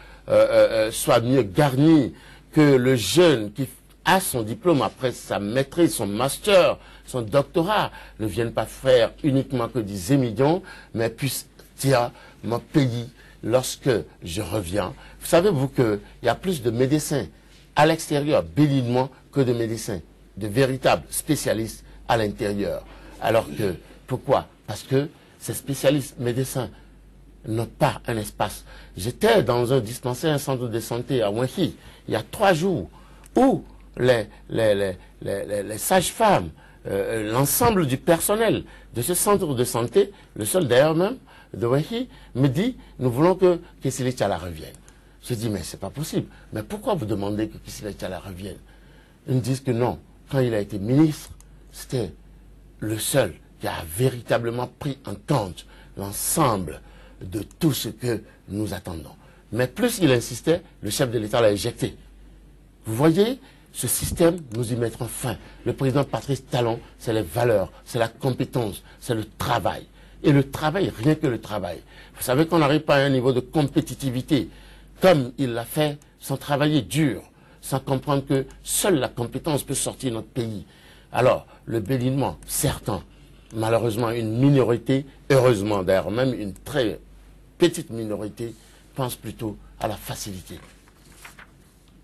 soit mieux garni, que le jeune qui a son diplôme après sa maîtrise, son master, son doctorat, ne vienne pas faire uniquement que des émigrants, mais puisse dire mon pays lorsque je reviens. Vous savez, vous, qu'il y a plus de médecins à l'extérieur béninois que de médecins, de véritables spécialistes à l'intérieur. Alors que, pourquoi? Parce que ces spécialistes médecins n'ont pas un espace. J'étais dans un dispensaire, un centre de santé à Wenhi, il y a 3 jours, où les sages-femmes, l'ensemble du personnel de ce centre de santé, le seul d'ailleurs même, de Wenhi, me dit, nous voulons que Kissile Tchala revienne. Je dis, mais c'est pas possible. Mais pourquoi vous demandez que Kissile Tchala revienne? Ils me disent que non. Quand il a été ministre, c'était le seul qui a véritablement pris en compte l'ensemble de tout ce que nous attendons. Mais plus il insistait, le chef de l'État l'a éjecté. Vous voyez, ce système, nous y mettrons fin. Le président Patrice Talon, c'est les valeurs, c'est la compétence, c'est le travail. Et le travail, rien que le travail. Vous savez qu'on n'arrive pas à un niveau de compétitivité, comme il l'a fait, sans travailler dur, sans comprendre que seule la compétence peut sortir notre pays. Alors, le béninois, certains, malheureusement une minorité, heureusement d'ailleurs, même une très petite minorité, pense plutôt à la facilité.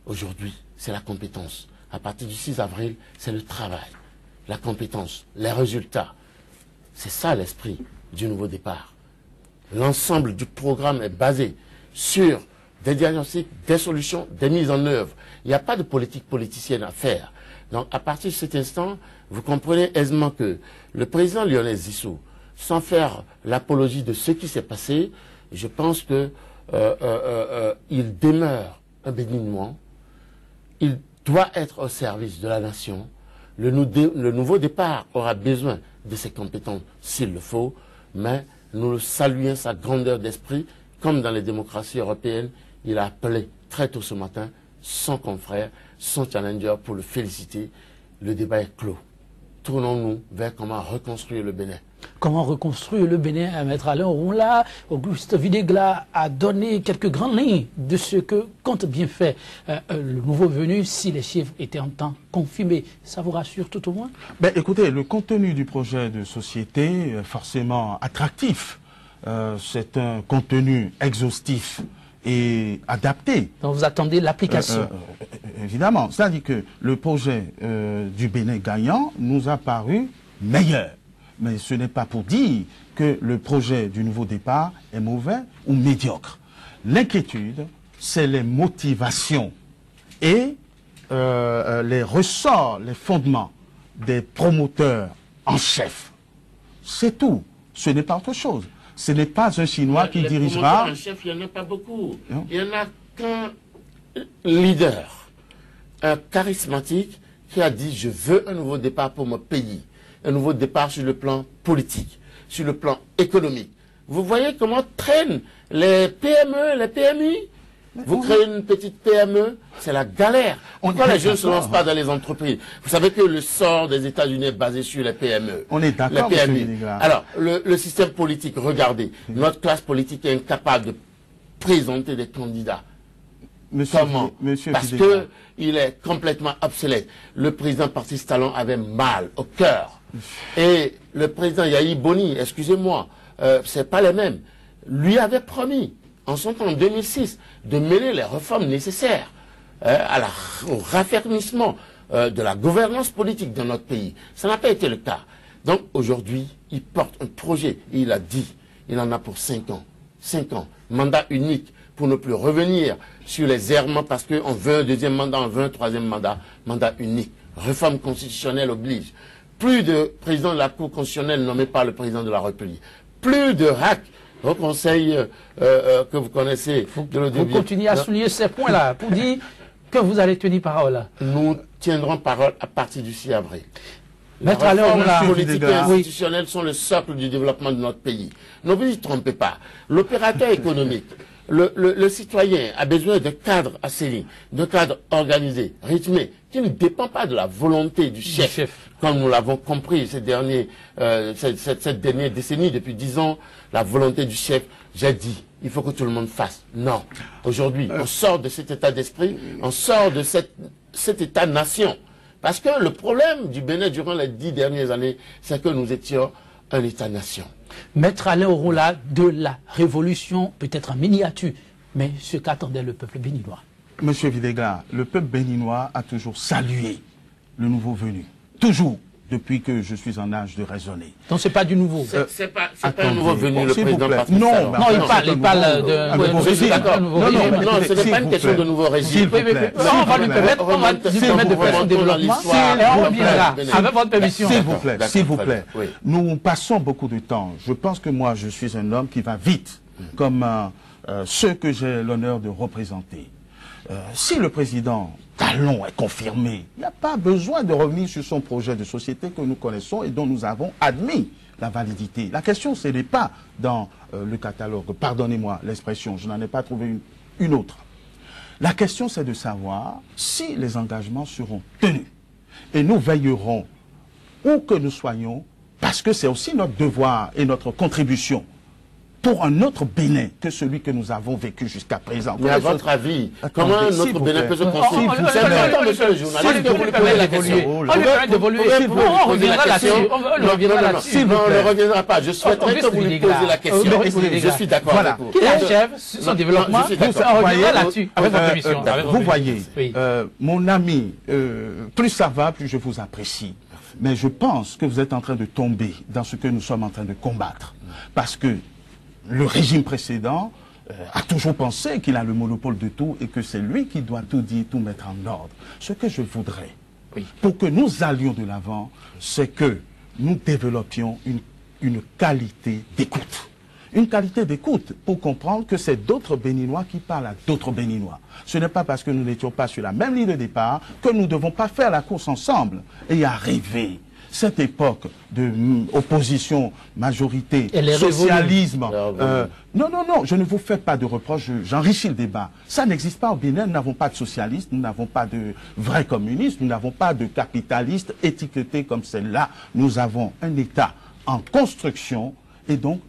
Aujourd'hui, c'est la compétence. À partir du 6 avril, c'est le travail, la compétence, les résultats. C'est ça l'esprit du nouveau départ. l'ensemble du programme est basé sur des diagnostics, des solutions, des mises en œuvre. Il n'y a pas de politique politicienne à faire. Donc, à partir de cet instant, vous comprenez aisément que le président Lionel Zissou, sans faire l'apologie de ce qui s'est passé, je pense que il demeure un béninois. Il doit être au service de la nation. Le nouveau départ aura besoin de ses compétences s'il le faut, mais nous saluons sa grandeur d'esprit. Comme dans les démocraties européennes, il a appelé très tôt ce matin son confrère, son challenger pour le féliciter. Le débat est clos. Tournons-nous vers comment reconstruire le Bénin. Comment reconstruire le Bénin? Maître Alain Orunla, Auguste Videgla a donné quelques grandes lignes de ce que compte bien faire le nouveau venu si les chiffres étaient en temps confirmés. Ça vous rassure tout au moins? Ben, écoutez, le contenu du projet de société est forcément attractif. C'est un contenu exhaustif et adapté. Donc vous attendez l'application? Évidemment. C'est-à-dire que le projet du Bénin gagnant nous a paru meilleur. Mais ce n'est pas pour dire que le projet du nouveau départ est mauvais ou médiocre. L'inquiétude, c'est les motivations et les ressorts, les fondements des promoteurs en chef. C'est tout. Ce n'est pas autre chose. Ce n'est pas un Chinois qui dirigera... En chef, il n'y en a pas beaucoup. Non. Il n'y en a qu'un leader, un charismatique, qui a dit « Je veux un nouveau départ pour mon pays ». Un nouveau départ sur le plan politique, sur le plan économique. Vous voyez comment traînent les PME, les PMI. Vous créez une petite PME, c'est la galère. Pourquoi les jeunes ne se lancent pas dans les entreprises? Vous savez que le sort des États-Unis est basé sur les PME. On est d'accord, les PMI. Alors, le système politique, regardez, notre classe politique est incapable de présenter des candidats. Comment? Parce qu'il est complètement obsolète. Le président Patrice Talon avait mal au cœur. Et le président Yahi Boni, excusez-moi, c'est pas les mêmes, lui avait promis, en son temps, en 2006, de mener les réformes nécessaires au raffermissement de la gouvernance politique dans notre pays. Ça n'a pas été le cas. Donc aujourd'hui, il porte un projet, et il a dit, il en a pour 5 ans. 5 ans, mandat unique, pour ne plus revenir sur les errements parce qu'on veut un deuxième mandat, on veut un troisième mandat, mandat unique. Réforme constitutionnelle oblige. Plus de président de la Cour constitutionnelle nommé par le président de la République. Plus de RAC au Conseil que vous connaissez. Vous continuez à souligner ces points-là pour dire que vous allez tenir parole. Nous tiendrons parole à partir du 6 avril. Les réformes politiques et institutionnelles sont le socle du développement de notre pays. Ne vous y trompez pas. L'opérateur économique, le citoyen a besoin d'un cadre assaini, d'un cadre organisé, rythmé, qui ne dépend pas de la volonté du chef. Comme nous l'avons compris cette dernière décennie, depuis 10 ans, la volonté du chef, j'ai dit, il faut que tout le monde fasse. Non. Aujourd'hui, on sort de cet état d'esprit, on sort de cet état-nation. Parce que le problème du Bénin durant les 10 dernières années, c'est que nous étions un état-nation. Maître Alain Orunla, de la révolution, peut-être en miniature, mais ce qu'attendait le peuple béninois. Monsieur Videgla, le peuple béninois a toujours salué le nouveau venu. Toujours, depuis que je suis en âge de raisonner. Donc c'est pas du nouveau. C'est pas un nouveau venu, le président Patrice Talon. Non, il parle de nouveau régime. Non, ce n'est pas une question de nouveau régime. On va lui permettre de faire son développement et on reviendra avec votre permission. S'il vous plaît. Nous passons beaucoup de temps. Je pense que moi, je suis un homme qui va vite, comme ceux que j'ai l'honneur de représenter. Si le président Talon est confirmé, il n'y a pas besoin de revenir sur son projet de société que nous connaissons et dont nous avons admis la validité. La question, ce n'est pas dans le catalogue, pardonnez-moi l'expression, je n'en ai pas trouvé une autre. La question, c'est de savoir si les engagements seront tenus. Et nous veillerons, où que nous soyons, parce que c'est aussi notre devoir et notre contribution pour un autre Bénin que celui que nous avons vécu jusqu'à présent. Mais à votre avis, comment un autre Bénin peut se construire? C'est important, monsieur le journaliste, que vous lui posez la question. On reviendra là-dessus. Non, on ne reviendra pas. Je souhaiterais que vous lui posiez la question. Je suis d'accord avec vous. Qu'il achève son développement. On reviendra là-dessus avec votre émission. Vous voyez, mon ami, plus ça va, plus je vous apprécie. Mais je pense que vous êtes en train de tomber dans ce que nous sommes en train de combattre. Parce que le régime précédent a toujours pensé qu'il a le monopole de tout et que c'est lui qui doit tout dire, tout mettre en ordre. Ce que je voudrais, pour que nous allions de l'avant, c'est que nous développions une qualité d'écoute. Une qualité d'écoute pour comprendre que c'est d'autres Béninois qui parlent à d'autres Béninois. Ce n'est pas parce que nous n'étions pas sur la même ligne de départ que nous ne devons pas faire la course ensemble et arriver. Cette époque de opposition, majorité, socialisme, non, je ne vous fais pas de reproches, j'enrichis le débat. Ça n'existe pas au Bénin, nous n'avons pas de socialistes, nous n'avons pas de vrais communistes, nous n'avons pas de capitalistes étiquetés comme celle-là. Nous avons un État en construction et donc,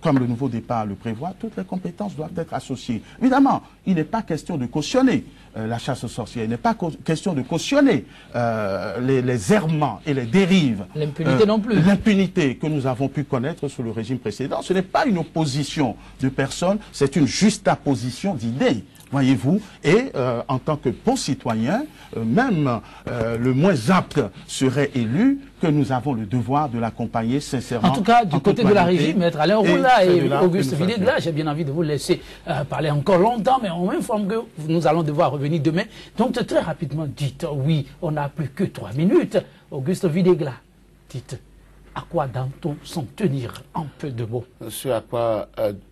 comme le nouveau départ le prévoit, toutes les compétences doivent être associées. Évidemment, il n'est pas question de cautionner la chasse aux sorcières, il n'est pas question de cautionner les errements et les dérives. L'impunité non plus. L'impunité que nous avons pu connaître sous le régime précédent, ce n'est pas une opposition de personnes, c'est une juxtaposition d'idées. Voyez-vous, et en tant que bon citoyen, même le moins apte serait élu, que nous avons le devoir de l'accompagner sincèrement. En tout cas, du côté de la régie, Maître Alain Roula et Auguste Videgla, j'ai bien envie de vous laisser parler encore longtemps, mais on m'informe que nous allons devoir revenir demain. Donc très rapidement, dites, oui, on n'a plus que 3 minutes. Auguste Videgla, dites, à quoi doit-on s'en tenir en peu de mots? Ce à quoi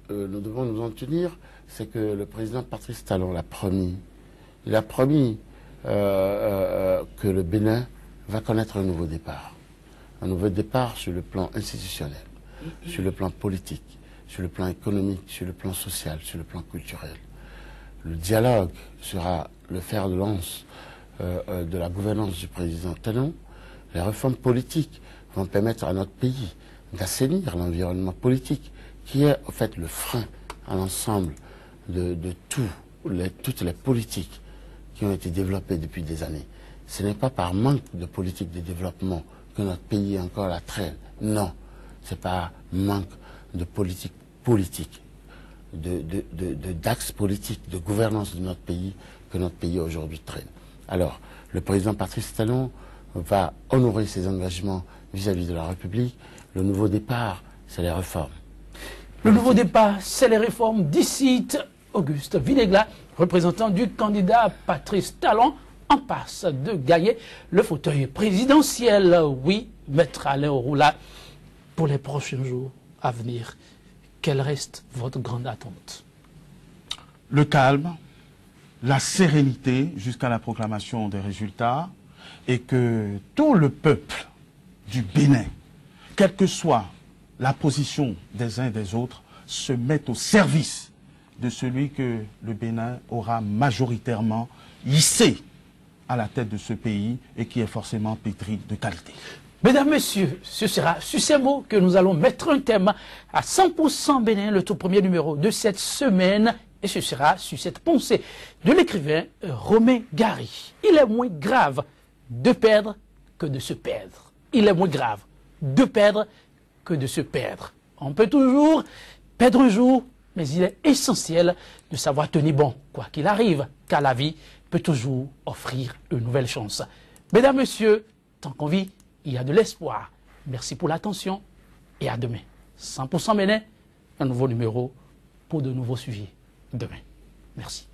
nous devons nous en tenir, c'est que le président Patrice Talon l'a promis. Il a promis que le Bénin va connaître un nouveau départ. Un nouveau départ sur le plan institutionnel, sur le plan politique, sur le plan économique, sur le plan social, sur le plan culturel. Le dialogue sera le fer de lance de la gouvernance du président Talon. Les réformes politiques vont permettre à notre pays d'assainir l'environnement politique, qui est en fait le frein à l'ensemble de toutes les politiques qui ont été développées depuis des années. Ce n'est pas par manque de politique de développement que notre pays est encore à la traîne. Non, c'est par manque de politique d'axe politique, de gouvernance de notre pays que notre pays aujourd'hui traîne. Alors, le président Patrice Talon va honorer ses engagements vis-à-vis de la République. Le nouveau départ, c'est les réformes. Le nouveau départ, c'est les réformes. D'ici, Auguste Videgla, représentant du candidat Patrice Talon, en passe de gagner le fauteuil présidentiel. Oui, Maître Alain Roula, pour les prochains jours à venir, quelle reste votre grande attente? Le calme, la sérénité jusqu'à la proclamation des résultats et que tout le peuple du Bénin, quelle que soit la position des uns et des autres, se mette au service de celui que le Bénin aura majoritairement hissé à la tête de ce pays et qui est forcément pétri de qualité. Mesdames, Messieurs, ce sera sur ces mots que nous allons mettre un thème à 100% Bénin, le tout premier numéro de cette semaine. Et ce sera sur cette pensée de l'écrivain Romain Gary. Il est moins grave de perdre que de se perdre. Il est moins grave de perdre que de se perdre. On peut toujours perdre un jour, mais il est essentiel de savoir tenir bon, quoi qu'il arrive, car la vie peut toujours offrir une nouvelle chance. Mesdames, Messieurs, tant qu'on vit, il y a de l'espoir. Merci pour l'attention et à demain. 100% Bénin, un nouveau numéro pour de nouveaux sujets. Demain. Merci.